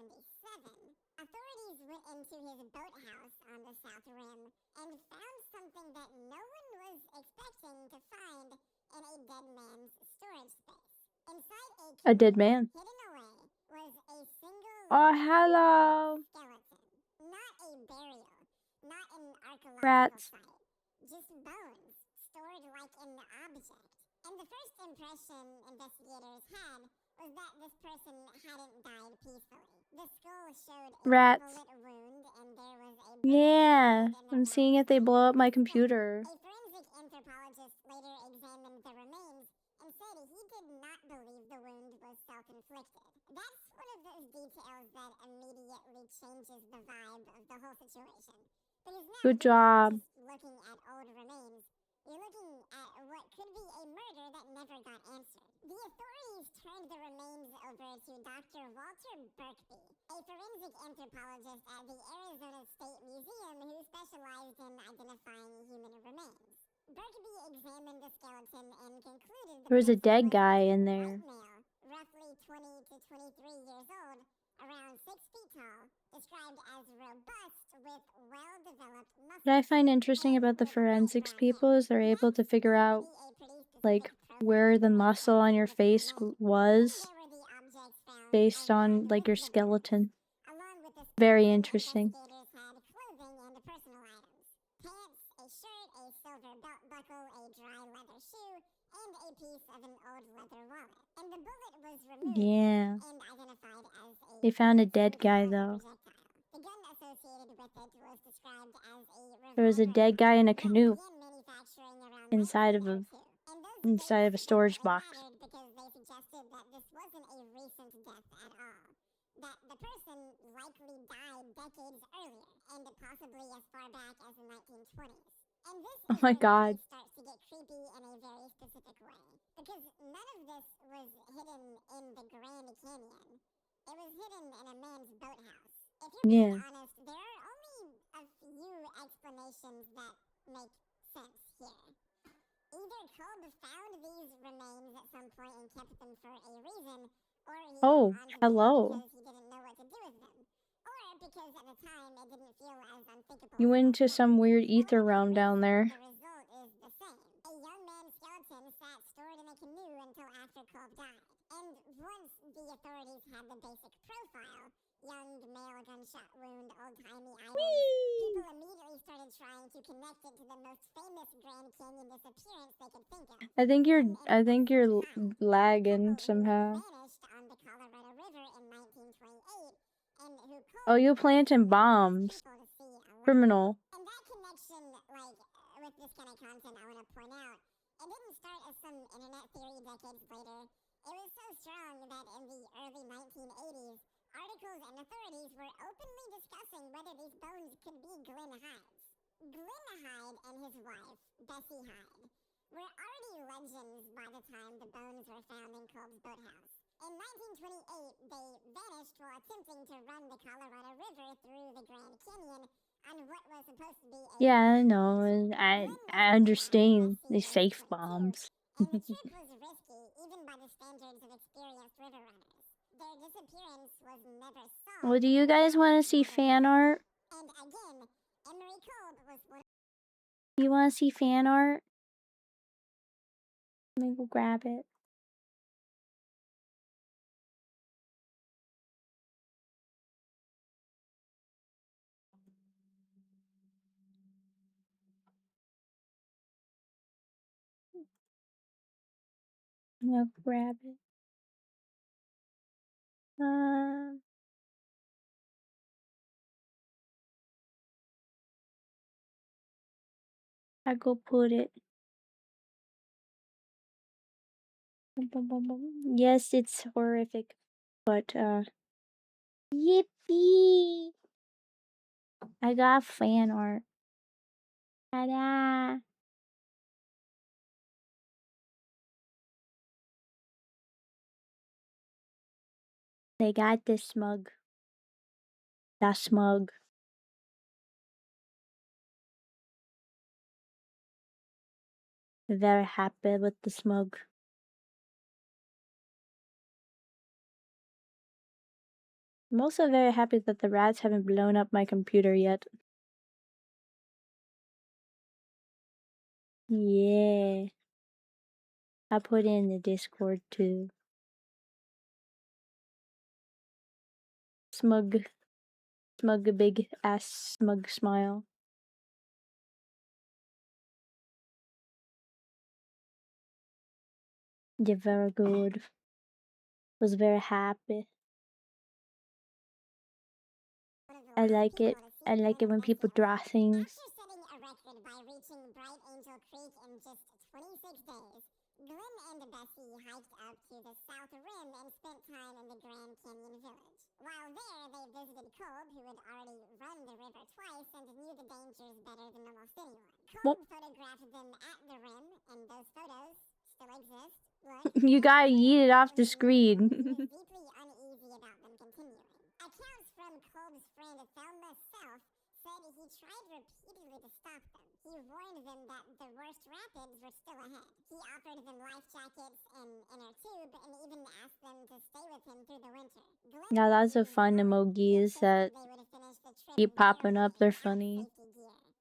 authorities went into his boathouse on the South Rim and found something that no one was expecting to find in a dead man's storage space. Inside a dead man. Hidden away was a single hello. skeleton. Not a burial, not an archaeological Rats. site. Just bones stored like an object. And the first impression investigators had was that this person hadn't died peacefully. The skull showed a bullet wound, and there was a Yeah, I'm seeing if they blow up my computer. A forensic anthropologist later examined the remains and said he did not believe the wound was self-inflicted. That's one of those details that immediately changes the vibe of the whole situation. Because now Good job. Just looking at old remains, you're looking at what could be a murder that never got answered. The authorities turned the remains over to Dr. Walter Birkby, a forensic anthropologist at the Arizona State Museum who specialized in identifying human remains. Birkby examined the skeleton and concluded there was a dead guy in there. Male, roughly 20 to 23 years old, around 6 feet tall, described as robust with well-developed muscles. What I find interesting about the forensics people is they're able to figure out, like, where the muscle on your face was based on, like, your skeleton. Very interesting. A silver belt buckle, a dry leather shoe, and a piece of an old leather wallet. And the bullet was removed and identified as a... They found a dead guy, though. The gun associated with it was described as a revolver. There was a dead guy in a canoe inside of a storage box. Because they suggested that this wasn't a recent death at all. That the person likely died decades earlier, and possibly as far back as the 1920s. And this Oh my God. starts to get creepy in a very specific way. Because none of this was hidden in the Grand Canyon. It was hidden in a man's boathouse. If you're being honest, there are only a few explanations that make sense here. Either Kolb found these remains at some point and kept them for a reason, or he Oh, hello. because he didn't know what to do with them. Or because at the time it didn't feel as unthinkable. You went into some weird ether realm down there. The result is the same. A young man's skeleton sat stored in a canoe until after Kolb died. And once the authorities had the basic profile, young male gunshot wound, old-timey items, people immediately started trying to connect it to the most famous Grand Canyon disappearance they could think of. I think you're lagging somehow. Vanished on the Colorado River in 1928, and who Oh, you planting bombs. Criminal. And that connection, like, with this kind of content, I want to point out, it didn't start as some internet theory decades later. It was so strong that in the early 1980s, articles and authorities were openly discussing whether these bones could be Glenn Hyde's. Glenn Hyde and his wife, Bessie Hyde, were already legends by the time the bones were found in Kolb's boathouse. In 1928, they vanished while attempting to run the Colorado River through the Grand Canyon on what was supposed to be a Yeah, I fishing know. adventure. I understand the safe bombs. And the trip was risky, even by the standards of experienced river runners. Their disappearance was never solved. Well, do you guys want to see fan art? And again, Emery Kolb was one. You want to see fan art? Let me go grab it. I'm gonna grab it. I go put it. Yes, it's horrific, but yippee! I got fan art. Ta-da! They got the smug. The smug. Very happy with the smug. I'm also very happy that the rats haven't blown up my computer yet. Yeah. I put it in the Discord too. Smug. Smug, a big ass smug smile. You're very good. Was very happy. I like it. I like it when people draw things. After setting a record by reaching Bright Angel Creek in just 26 days, Glenn and Bessie hiked up to the south rim and spent time in the Grand Canyon Village. While there, they visited Kolb, who had already run the river twice and knew the dangers better than almost anyone. Kolb photographed them at the rim, and those photos still exist. Look, You gotta eat it off the screen. he was deeply uneasy about them continuing. Accounts from Kolb's friend Thelma Self said he tried repeatedly to stop them. He warned them that the worst rapids were still ahead. He offered them life jackets and inner tube and even asked them to stay with him through the winter. Now that's a fun emojis that keep popping up. They're funny.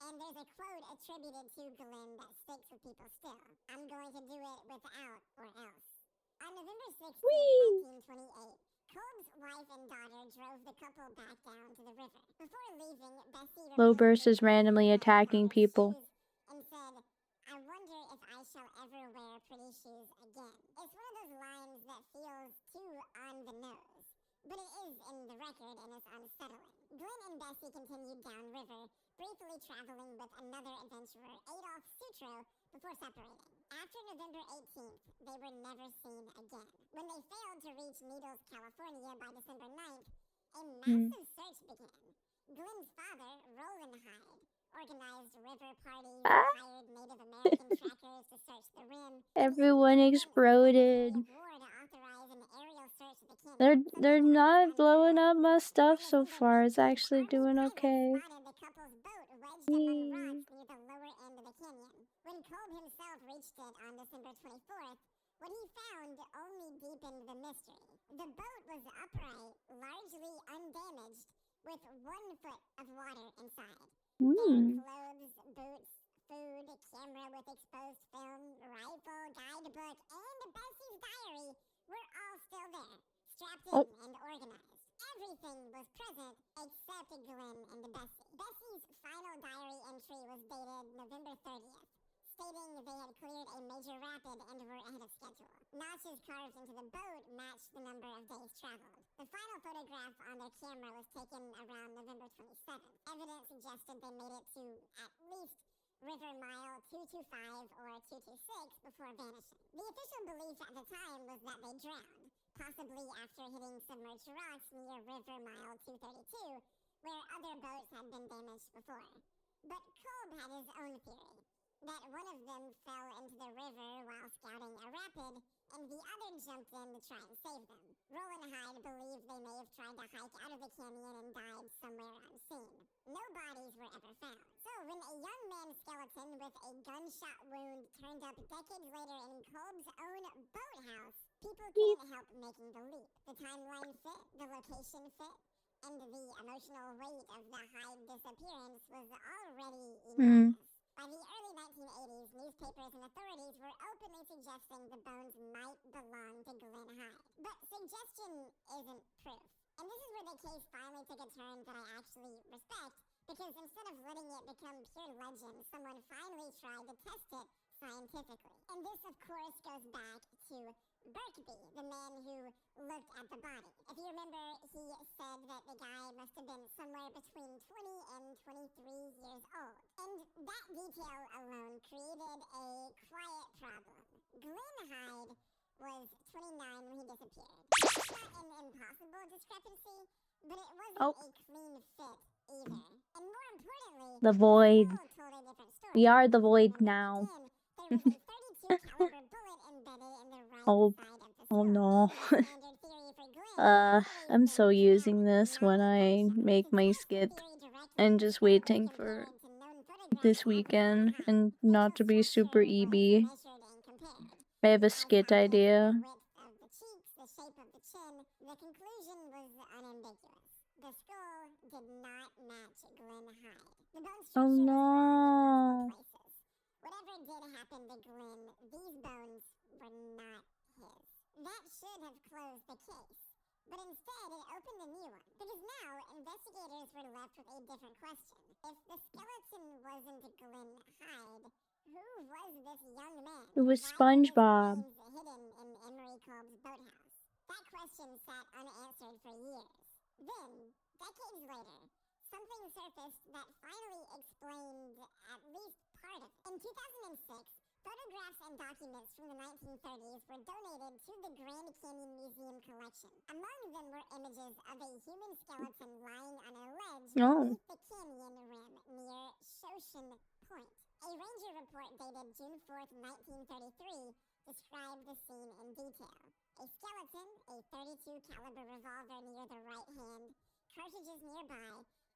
And there's a quote attributed to Glenn that sticks with people still. I'm going to do it without or else. On November 16, 1928, Kolb's wife and daughter drove the couple back down to the river. Before leaving, Bessie Lowburst is randomly attacking people. and said, I wonder if I shall ever wear pretty shoes again. It's one of those lines that feels too on the nose, but it is in the record and it's unsettling. Glenn and Bessie continued downriver, briefly traveling with another adventurer, Adolf Sutro, before separating. After November 18th, they were never seen again. When they failed to reach Needles, California by December 9th, a massive search began. Glenn's father, Roland Hyde, organized river parties, hired Native American trackers to search the rim. Everyone exploded. They're not blowing up my stuff so far. It's actually doing okay. When Kolb himself reached it on December 24th, what he found only deepened the mystery. The boat was upright, largely undamaged, with 1 foot of water inside. Their clothes, boots, food, camera with exposed film, rifle, guidebook, and Bessie's diary were all still there, strapped in and organized. Everything was present except Glenn and Bessie. Bessie's final diary entry was dated November 30th, stating they had cleared a major rapid and were ahead of schedule. Notches carved into the boat matched the number of days traveled. The final photograph on their camera was taken around November 27th. Evidence suggested they made it to at least river mile 225 or 226 before vanishing. The official belief at the time was that they drowned, possibly after hitting submerged rocks near river mile 232, where other boats had been damaged before. But Kolb had his own theory, that one of them fell into the river while scouting a rapid, and the other jumped in to try and save them. Roll and Hyde believed they may have tried to hike out of the canyon and died somewhere unseen. No bodies were ever found. So when a young man's skeleton with a gunshot wound turned up decades later in Kolb's own boathouse, people couldn't help making the leap. The timeline fit, the location fit, and the emotional weight of the Hyde disappearance was already enormous. By the early 1980s, newspapers and authorities were openly suggesting the bones might belong to Glenn Hyde. But suggestion isn't proof. And this is where the case finally took a turn that I actually respect, because instead of letting it become pure legend, someone finally tried to test it scientifically. And this, of course, goes back to Birkby, the man who looked at the body. If you remember, he said that the guy must have been somewhere between 20 and 23 years old. And that detail alone created a quiet problem. Glenn Hyde was 29 when he disappeared. It's not an impossible discrepancy, but it wasn't a clean fit either. And more importantly, The void. Still told a different story. We are the void now. There was a 32 caliber bullet embedded in the right Oh, side of the skull. oh no. The standard theory for Glenn I'm so using this when I make my skit and just waiting for this weekend and not to be super EB. I have a skit idea. The shape of the chin, the conclusion was unambiguous. The skull did not match Glenn Hyde. The bone structure Oh was no. wrong in multiple places. Whatever did happen to Glenn, these bones were not his. That should have closed the case. But instead, it opened a new one. Because now, investigators were left with a different question. If the skeleton wasn't Glenn Hyde, who was this young man? It was Why were his SpongeBob. remains hidden in Emery Kolb's boathouse? That question sat unanswered for years. Then, decades later, something surfaced that finally explained at least part of it. In 2006, photographs and documents from the 1930s were donated to the Grand Canyon Museum collection. Among them were images of a human skeleton lying on a ledge beneath the canyon rim near Shoshin Point. A ranger report dated June 4th, 1933, described the scene in detail. A skeleton, a .32 caliber revolver near the right hand, cartridges nearby,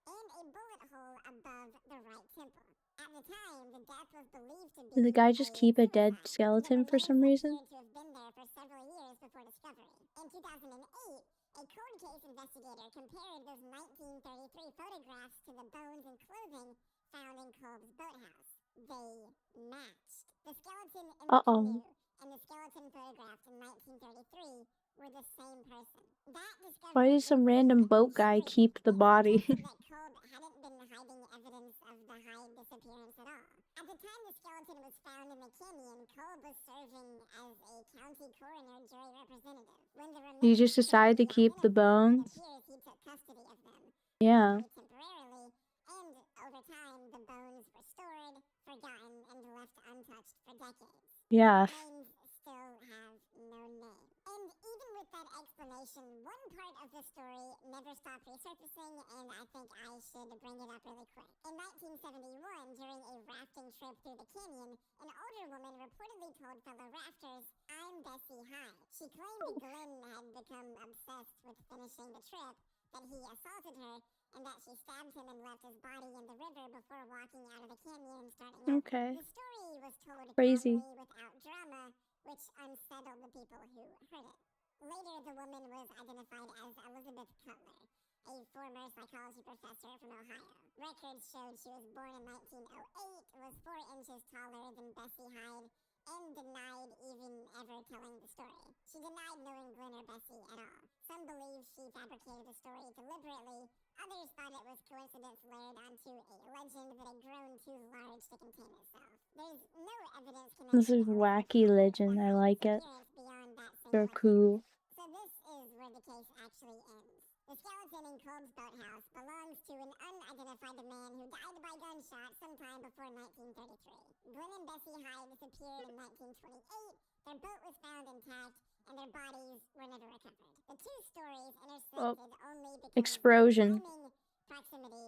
and a bullet hole above the right temple. At the time, the death was believed to be Did the guy just keep a dead skeleton for some reason? appeared to have been there for several years before discovery. In 2008, a cold case investigator compared those 1933 photographs to the bones and clothing found in Kolb's boathouse. They matched. The skeleton in the canoe and the skeleton photographed in 1933 were the same person. That discovery Why does some random boat guy keep the body? that Kolb hadn't been hiding evidence of the Hyde disappearance at all. At the time the skeleton was found in the canyon, Kolb was serving as a county coroner jury representative. When the You just decided to keep the bones? it appears he took custody of them. Yeah. Temporarily, and over time the bones were stored, forgotten, and left untouched for decades. Yeah. Names still have no name. And even with that explanation, one part of the story never stopped resurfacing, and I think I should bring it up really quick. In 1971, during a rafting trip through the canyon, an older woman reportedly told fellow rafters, "I'm Bessie Hyde." She claimed Glenn had become obsessed with finishing the trip, that he assaulted her, and that she stabbed him and left his body in the river before walking out of the canyon and starting over. Okay. The story was told Crazy. calmly without drama, which unsettled the people who heard it. Later, the woman was identified as Elizabeth Cutler, a former psychology professor from Ohio. Records showed she was born in 1908, was 4 inches taller than Bessie Hyde, and denied even ever telling the story. She denied knowing Glenn or Bessie at all. Some believe she fabricated the story deliberately. Others thought it was coincidence layered onto a legend that had grown too large to contain itself. There's no evidence connecting This is wacky legend. I like it. beyond that They're single cool. So this is where the case actually ends. The skeleton in Kolb's boathouse belongs to an unidentified man who died by gunshot sometime before 1933. Glenn and Bessie Hyde disappeared in 1928. Their boat was found intact, and their bodies were never recovered. The two stories intersected only because Explosion. timing, proximity,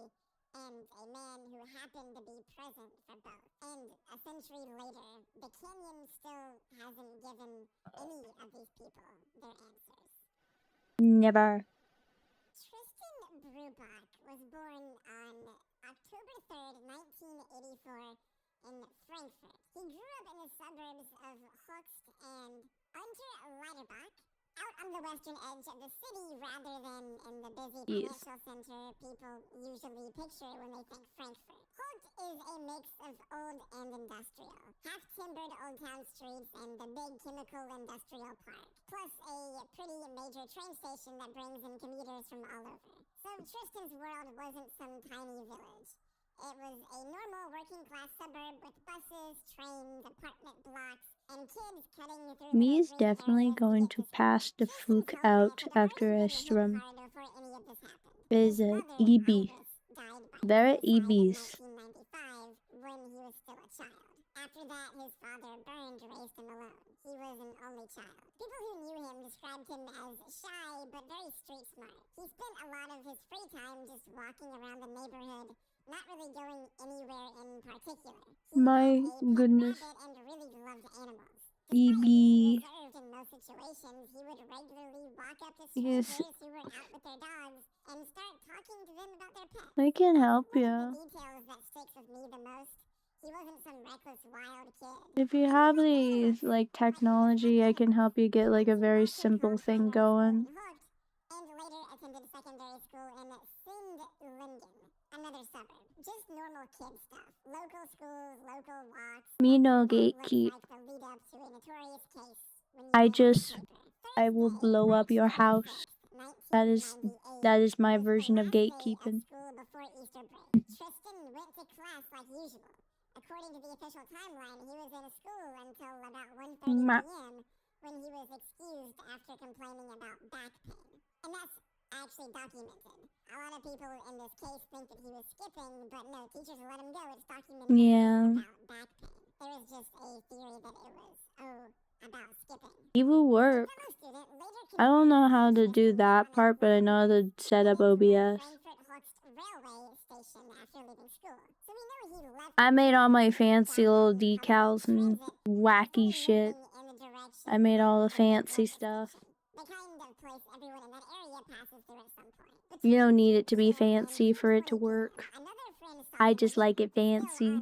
and a man who happened to be present for both. And a century later, the canyon still hasn't given any of these people their answers. Never. Tristan Brubach was born on October 3rd, 1984 in Frankfurt. He grew up in the suburbs of Hochst and Unterleiterbach, out on the western edge of the city rather than in the busy Yes. financial center people usually picture when they think Frankfurt. Holt is a mix of old and industrial, half-timbered old town streets and the big chemical industrial park, plus a pretty major train station that brings in commuters from all over. So Tristan's world wasn't some tiny village. It was a normal working-class suburb with buses, trains, apartment blocks, and kids cutting through Me little is green definitely areas to going get to to school. pass the Tristan fluke told me out that the after rain a didn't hit swim. hard before any of this happened. Is His it mother, EB? Iris, died by Very suicide in EBs. 1995 when he was still a child. After that, his father, Bernd, raised him alone. He was an only child. People who knew him described him as shy but very street smart. He spent a lot of his free time just walking around the neighborhood, not really going anywhere in particular. He My had a pet goodness. rabbit and really loved animals. Despite EB. being reserved in most situations, he would regularly walk up to Yes. strangers who were out with their dogs and start talking to them about their pets. I can help One of you. the details that sticks with me the most, he wasn't some reckless wild kid. If you have these like technology, I can help you get like a very simple thing going. And later attended secondary school in Sindlingen, another suburb. Just normal kid stuff. Local schools, local walks. Me no That looks gatekeep. like the lead up to a notorious case when you I will blow up your house. That is my version of gatekeeping. School before Easter break. Tristan went to class like usual. According to the official timeline, he was in school until about 1:30 p.m. when he was excused after complaining about back pain. And that's actually documented. A lot of people in this case think that he was skipping, but no, teachers let him go. It's documented about back pain. There was just a theory that it was, about skipping. It will work. I don't know how to do that part, but I know how to set up OBS. I made all my fancy little decals and wacky shit. I made all the fancy stuff. You don't need it to be fancy for it to work. I just like it fancy.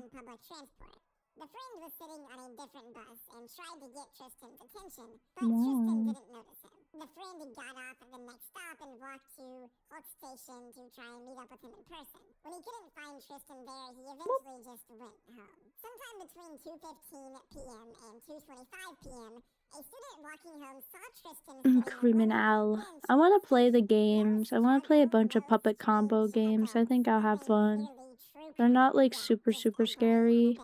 The friend was sitting on a different bus and tried to get Tristan's attention, but Tristan didn't notice him. The friend got off at the next stop and walked to Holt Station to try and meet up with him in person. When he couldn't find Tristan there, he eventually just went home. Sometime between 2:15 p.m. and 2:25 p.m., a student walking home saw Tristan Criminal. I want to play the games. I want to play a bunch of puppet combo games. I think I'll have fun. They're not like super scary.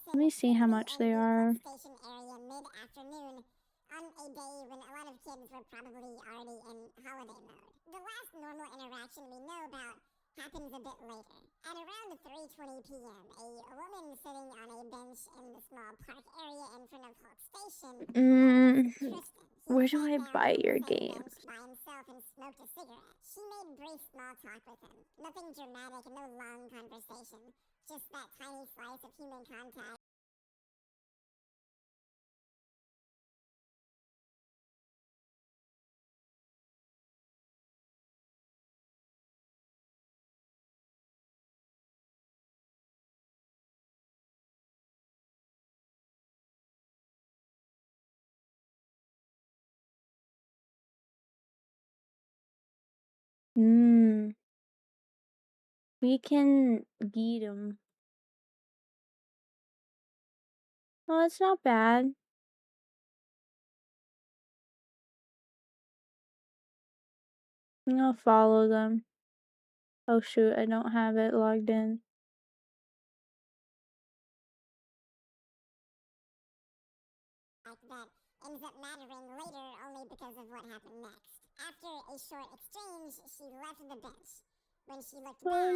Let me see how much they are. Station area mid-afternoon on a day when a lot of kids were probably already in holiday mode. The last normal interaction we know about happens a bit later. At around 3:20 p.m., a woman sitting on a bench in the small park area in front of Holt Station Tristan. Where do I buy your games? By himself and smoked a cigarette. She made brief small talk with him. Nothing dramatic, no long conversation. Just that tiny slice of human contact. We can beat them. Oh, it's not bad. I'm gonna follow them. Oh shoot, I don't have it logged in. That ends up mattering later only because of what happened next. After a short exchange, she left the bench. When she looked back,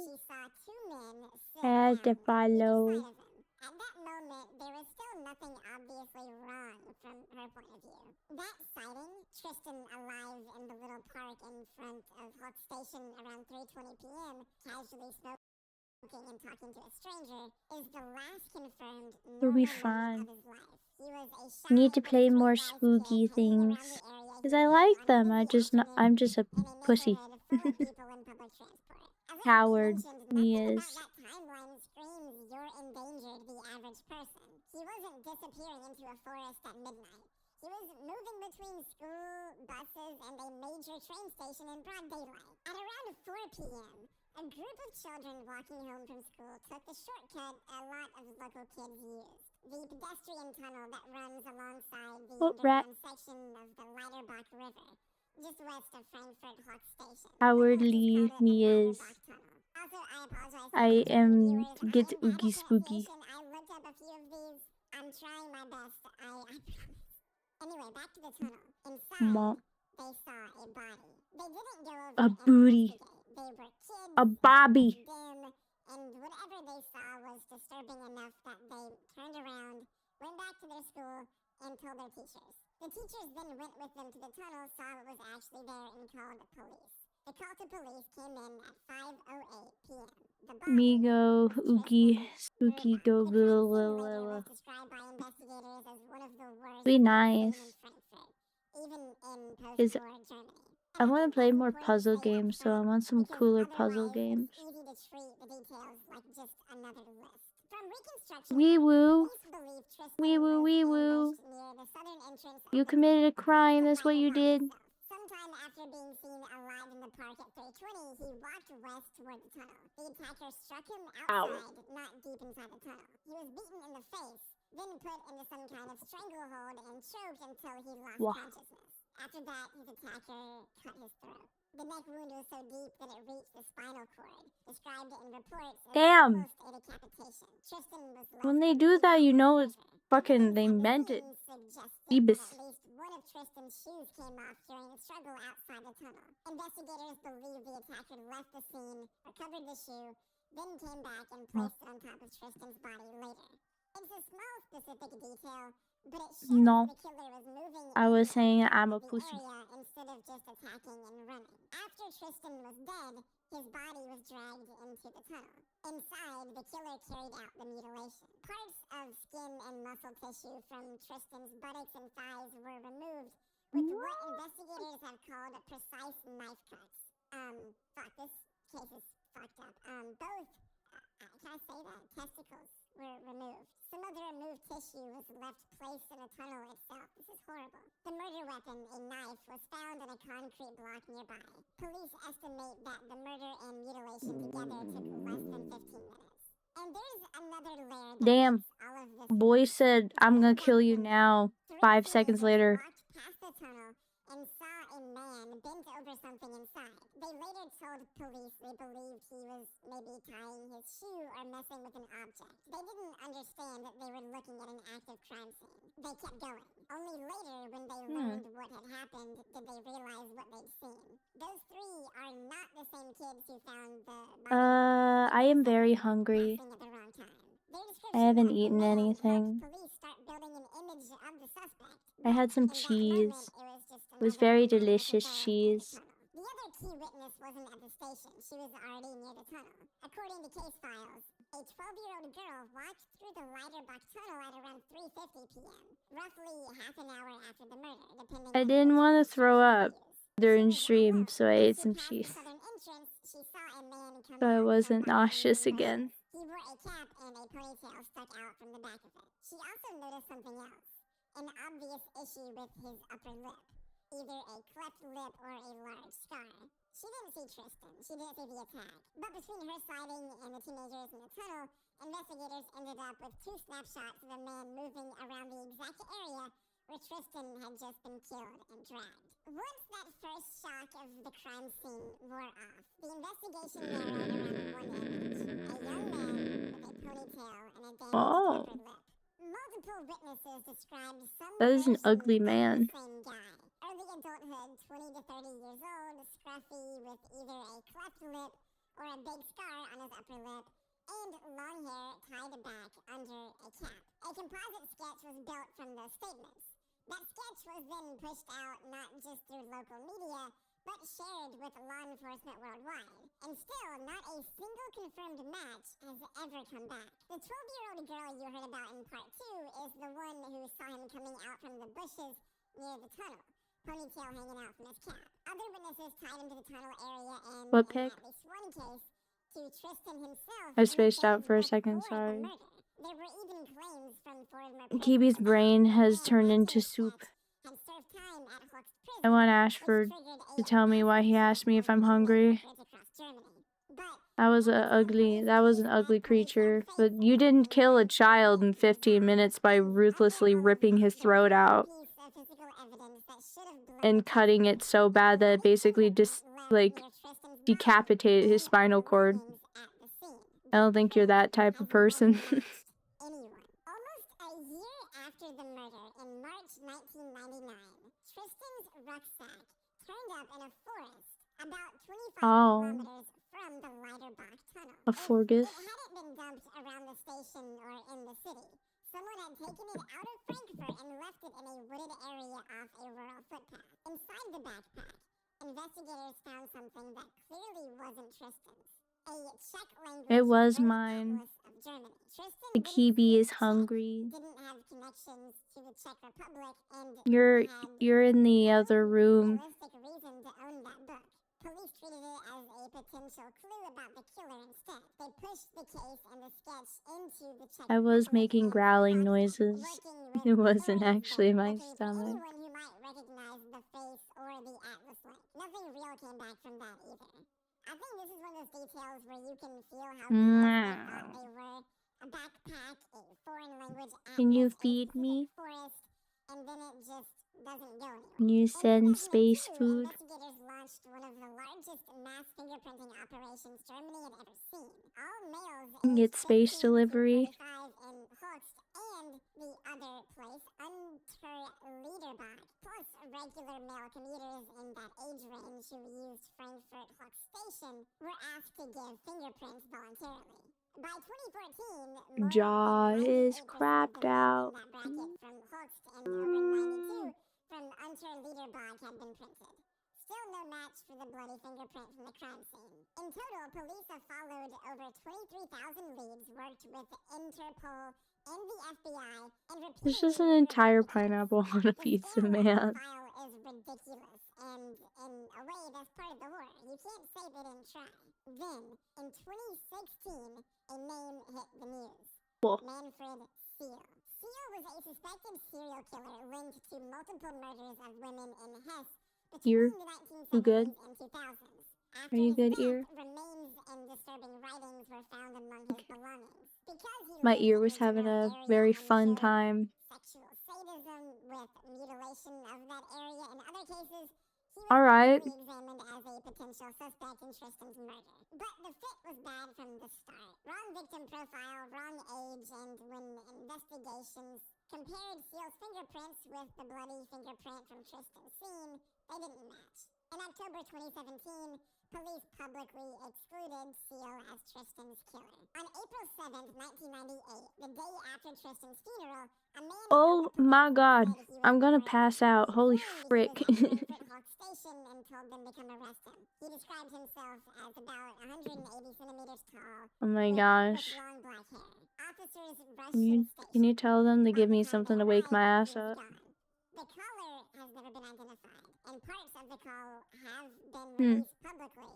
she saw two men sit down on either side of him. At that moment, there was still nothing obviously wrong from her point of view. That sighting, Tristan alive in the little Memorial Park in front of Hawk Station around 3:20 p.m., casually smoking and talking to a stranger, is the last confirmed You'll be normal moment fine. of his life. He was a shy Need to but play more streetwise spooky kid hanging around things. the area. Because He I played like on a them. busy afternoon I'm just a in a pussy. neighborhood full of people in public transport. As I already Coward. mentioned, He nothing about is. that timeline screams you're endangered the average person. He wasn't disappearing into a forest at midnight. He was moving between school, buses, and a major train station in broad daylight. At around 4 p.m., a group of children walking home from school took the shortcut a lot of local kids use. The pedestrian tunnel that runs alongside the What rat underground section of the Leiderbach River, just west of Frankfurt Hawk Station. cowardly Locals just called it the he is. Leiderbach Tunnel. Also, I apologize to I any TV am viewers. I gets am bad oogie at spooky. pronunciation. I looked up a few of these. I'm trying my best. I promise. Anyway, back to the tunnel. Inside, they saw a body. They didn't go over A and booty. investigate. They were kids. A It bobby. was dim, and whatever they saw was disturbing enough that they turned around, went back to their school, and told their teachers. The teachers then went with them to the tunnel, saw what was actually there, and called the police. The call to police came in at 5:08 p.m. The body Migo, was oogie, Tristan spooky, Birdbach. go The blah crime blah scene later blah. was described by investigators as one of the worst Be seen in nice. Frankfurt, even in Is post-war Germany. I And I want think to play that's more important to puzzle say up games, so I front, want some because cooler puzzle otherwise games. it's easy to treat the details like just another list. From reconstruction, Wee woo. police believe Tristan Wee woo, was wee woo. ambushed near the southern entrance of You the committed tunnel, a crime, close that's to what you Leiderbach did. itself. Sometime after being seen alive in the park at 3:20, he walked west toward the tunnel. The attacker struck him outside, not deep inside the tunnel. He was beaten in the face, then put into some kind of stranglehold and choked until he lost Wow. consciousness. After that, his attacker cut his throat. The neck wound was so deep that it reached the spinal cord, described in reports as Damn. almost a decapitation. Tristan was left When they do that, you know it's fucking, they meant it. Kibis. Kibis. At least one of Tristan's shoes came off during a struggle outside the tunnel. Investigators believe the attacker left the scene, recovered the shoe, then came back and placed it on top of Tristan's body later. It's a small specific detail, but it shows No. the killer was moving I was saying in I'm a the pussy. area instead of just attacking and running. After Tristan was dead, his body was dragged into the tunnel. Inside, the killer carried out the mutilation. Parts of skin and muscle tissue from Tristan's buttocks and thighs were removed with what investigators have called precise knife cuts. Fuck, this case is fucked up. Both, can I say that? Testicles were removed. Some of the removed tissue was left placed in the tunnel itself. This is horrible. The murder weapon, a knife, was found in a concrete block nearby. Police estimate that the murder and mutilation together took less than 15 minutes. And there's another layer that Damn. makes all of this Boy said, I'm gonna kill you now. 5 seconds later. walked past the tunnel and saw a man bent over something inside. They later told police they believed he was maybe tying his shoe or messing with an object. They didn't understand that they were looking at an active crime scene. They kept going. Only later, when they learned what had happened, did they realize what they'd seen. Those three are not the same kids who found the body. I am very hungry. At the wrong time. I haven't eaten anything. Police start building an image of the suspect. I had some In that moment, cheese. it It was another very moment with delicious the cheese. tunnel. The other key witness wasn't at the station. She was already near the tunnel. According to case files, a 12-year-old girl walked through the Leiderbach tunnel at around 3:50 p.m., roughly half an hour after the murder, depending I on didn't which want to source throw you up use. during She was stream, alone. so I As ate she some passed the cheese. southern entrance, she saw a man come So I out wasn't from behind nauseous the again. bushes. He wore a cap and a ponytail stuck out from the back of it. She also noticed something else, an obvious issue with his upper lip, either a cleft lip or a large scar. She didn't see Tristan. She didn't see the attack. But between her sighting and the teenagers in the tunnel, investigators ended up with 2 snapshots of a man moving around the exact area where Tristan had just been killed and dragged. Once that first shock of the crime scene wore off, the investigation narrowed around one image, a young man with a ponytail and a damaged Oh. upper lip. Multiple witnesses described some That is an version ugly of man. the same guy. Early adulthood, 20 to 30 years old, scruffy with either a cleft lip or a big scar on his upper lip, and long hair tied back under a cap. A composite sketch was built from those statements. That sketch was then pushed out not just through local media, but shared with law enforcement worldwide. And still, not a single confirmed match has ever come back. The 12-year-old girl you heard about in part 2 is the one who saw him coming out from the bushes near the tunnel, ponytail hanging out from his cap. Other witnesses tied him to the tunnel area and, What in pic? at least one case, to Tristan himself. I spaced out for a second, sorry. There were even claims from former Kibis' brain has turned into soup. I want Ashford to tell me why he asked me if I'm hungry. That was an ugly creature. But you didn't kill a child in 15 minutes by ruthlessly ripping his throat out and cutting it so bad that it basically just, like, decapitated his spinal cord. I don't think you're that type of person. Almost a year after the murder in March 1999, Tristan's rucksack turned up in a forest about 25 kilometers from the Leiderbach tunnel. A forest. It hadn't been dumped around the station or in the city. Someone had taken it out of Frankfurt and left it in a wooded area off a rural footpath. Inside the backpack, investigators found something that clearly wasn't Tristan's. A Czech language. It was mine. The Kibi is hungry. Didn't have connections to the Czech Republic and you're in the other room. reason to own that book. Police treated it as a potential clue about the killer instead. They pushed the case and the sketch into the Czech I was Republic making growling noises. It wasn't actually my stomach. Anyone who might recognize the face or the Atlas link. Nothing real came back from that either. I think this is one of those details where you can feel how close they thought they were. A backpack, a foreign language atlas, Can you feed me? Forest, and then it just doesn't go anywhere. Can you send space food? Investigators launched one of the largest mass fingerprinting operations Germany had ever seen. All males Get space delivery. in Host and the other place, Unter Liederbach, plus regular male commuters in that age range who used Frankfurt Host Station were asked to give fingerprints voluntarily. By 2014, Jaw is crapped out. That bracket from Host and over 92 from Unter Liederbach had been printed. Still no match for the bloody fingerprint from the crime scene. In total, police have followed over 23,000 leads, worked with Interpol and the FBI, and There's just an entire pineapple on a pizza, man. The file is ridiculous, and in a way, that's part of the horror. You can't say they didn't try. Then, in 2016, a name hit the news. Whoa. Manfred Seal. Seal was a suspected serial killer linked to multiple murders of women in Hesse between the 1970s and 2000s. After you good, his ear? death, remains and disturbing writings were found among his belongings. Because he My lived ear in was this having rural a area very and fun shared time. sexual sadism with mutilation of that area. In other cases, he was Alright. examined as a potential suspect in Tristan's murder. But the fit was bad from the start. Wrong victim profile, wrong age, and when investigations compared Seal's fingerprints with the bloody fingerprint from Tristan's scene, they didn't match. In October 2017, police publicly excluded Seal as Tristan's killer. On April 7th, 1998, the day after Tristan's funeral, a man Oh my god. I'm gonna pass out. Holy frick. station and told them to come arrest him. He described himself as about 180 centimeters tall. Oh my with gosh. long black hair. Officers rushed to the station. Can you tell them to give me something to wake my ass He was up? gone. The caller has never been identified, and parts of the call have been released publicly,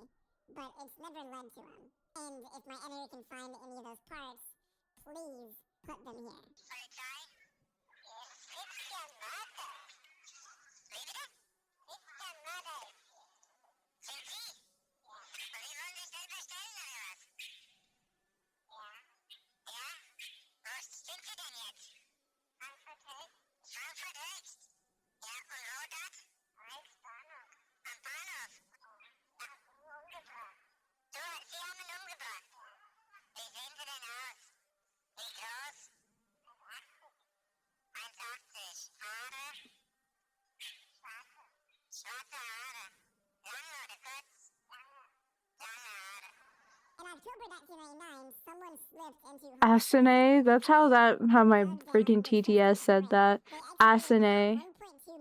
but it's never led to him. And if my editor can find any of those parts, please put them here. In October 1999, someone slipped into Asane? That's how my freaking TTS said that. Asane. 1.2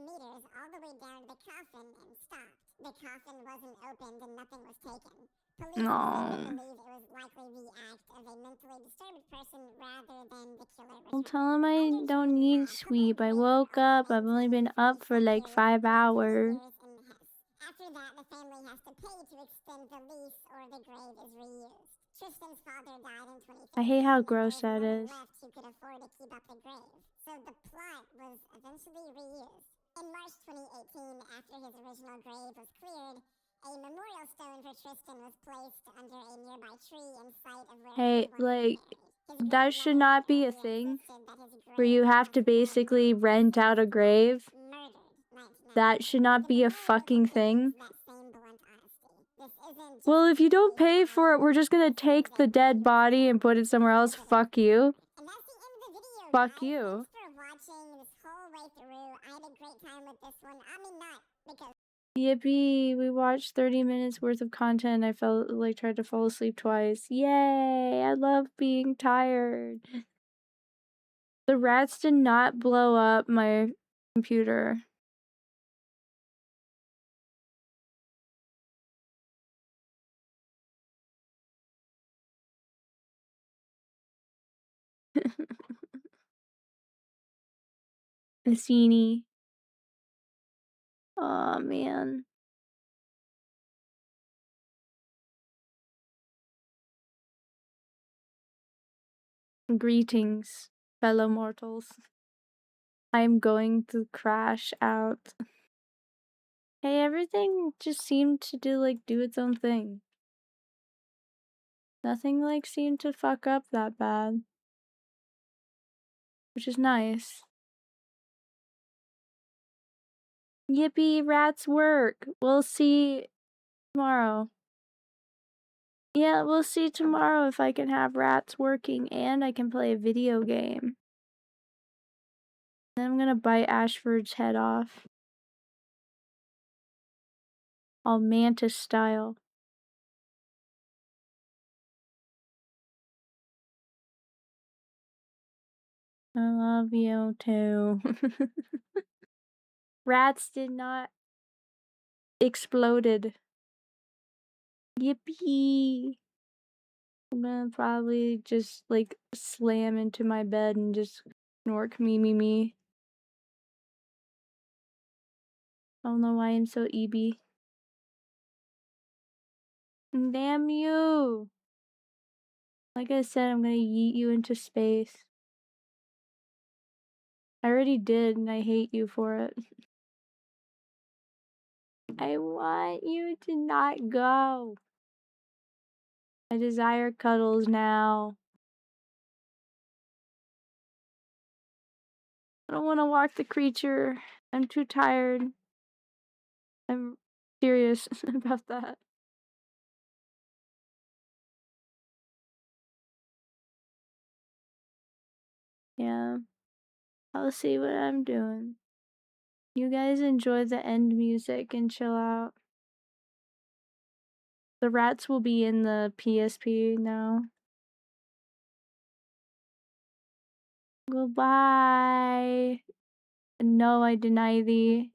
meters all the way down to the coffin and stopped. The the coffin wasn't opened and nothing was taken. Police No. believe it was likely the act of a mentally disturbed person rather than the killer. I'll tell him I don't need sleep. I woke up. I've only been up for like 5 hours. After that, the family has to pay to extend the lease or the grave is reused. Tristan's father died in 2015. I hate how gross that is. is. Left who could afford to keep up the grave. So the plot was eventually reused. In March 2018, after his original grave was cleared, a memorial stone for Tristan was placed under a nearby tree in sight of where Hey, he was like, buried. that should not be a thing where you have to basically rent out a grave. That should not be a fucking thing. Well, if you don't pay for it, we're just gonna take the dead body and put it somewhere else. Fuck you. And that's the end of the video, Fuck guys. you. Thanks for watching this whole way through. I had a great time with this one. I mean, not because... Yippee, we watched 30 minutes worth of content. I tried to fall asleep twice. Yay, I love being tired. The rats did not blow up my computer. Cassini. Aw, man. Greetings, fellow mortals. I am going to crash out. Hey, everything just seemed to do its own thing. Nothing seemed to fuck up that bad. Which is nice. Yippee, rats work. We'll see tomorrow. Yeah, we'll see tomorrow if I can have rats working and I can play a video game. Then I'm gonna bite Ashford's head off. All mantis style. I love you too. Rats did not exploded. Yippee! I'm gonna probably just slam into my bed and just snork me. I don't know why I'm so EB. Damn you! Like I said, I'm gonna yeet you into space. I already did, and I hate you for it. I want you to not go. I desire cuddles now. I don't want to walk the creature. I'm too tired. I'm serious about that. Yeah. I'll see what I'm doing. You guys enjoy the end music and chill out. The rats will be in the PSP now. Goodbye. No, I deny thee.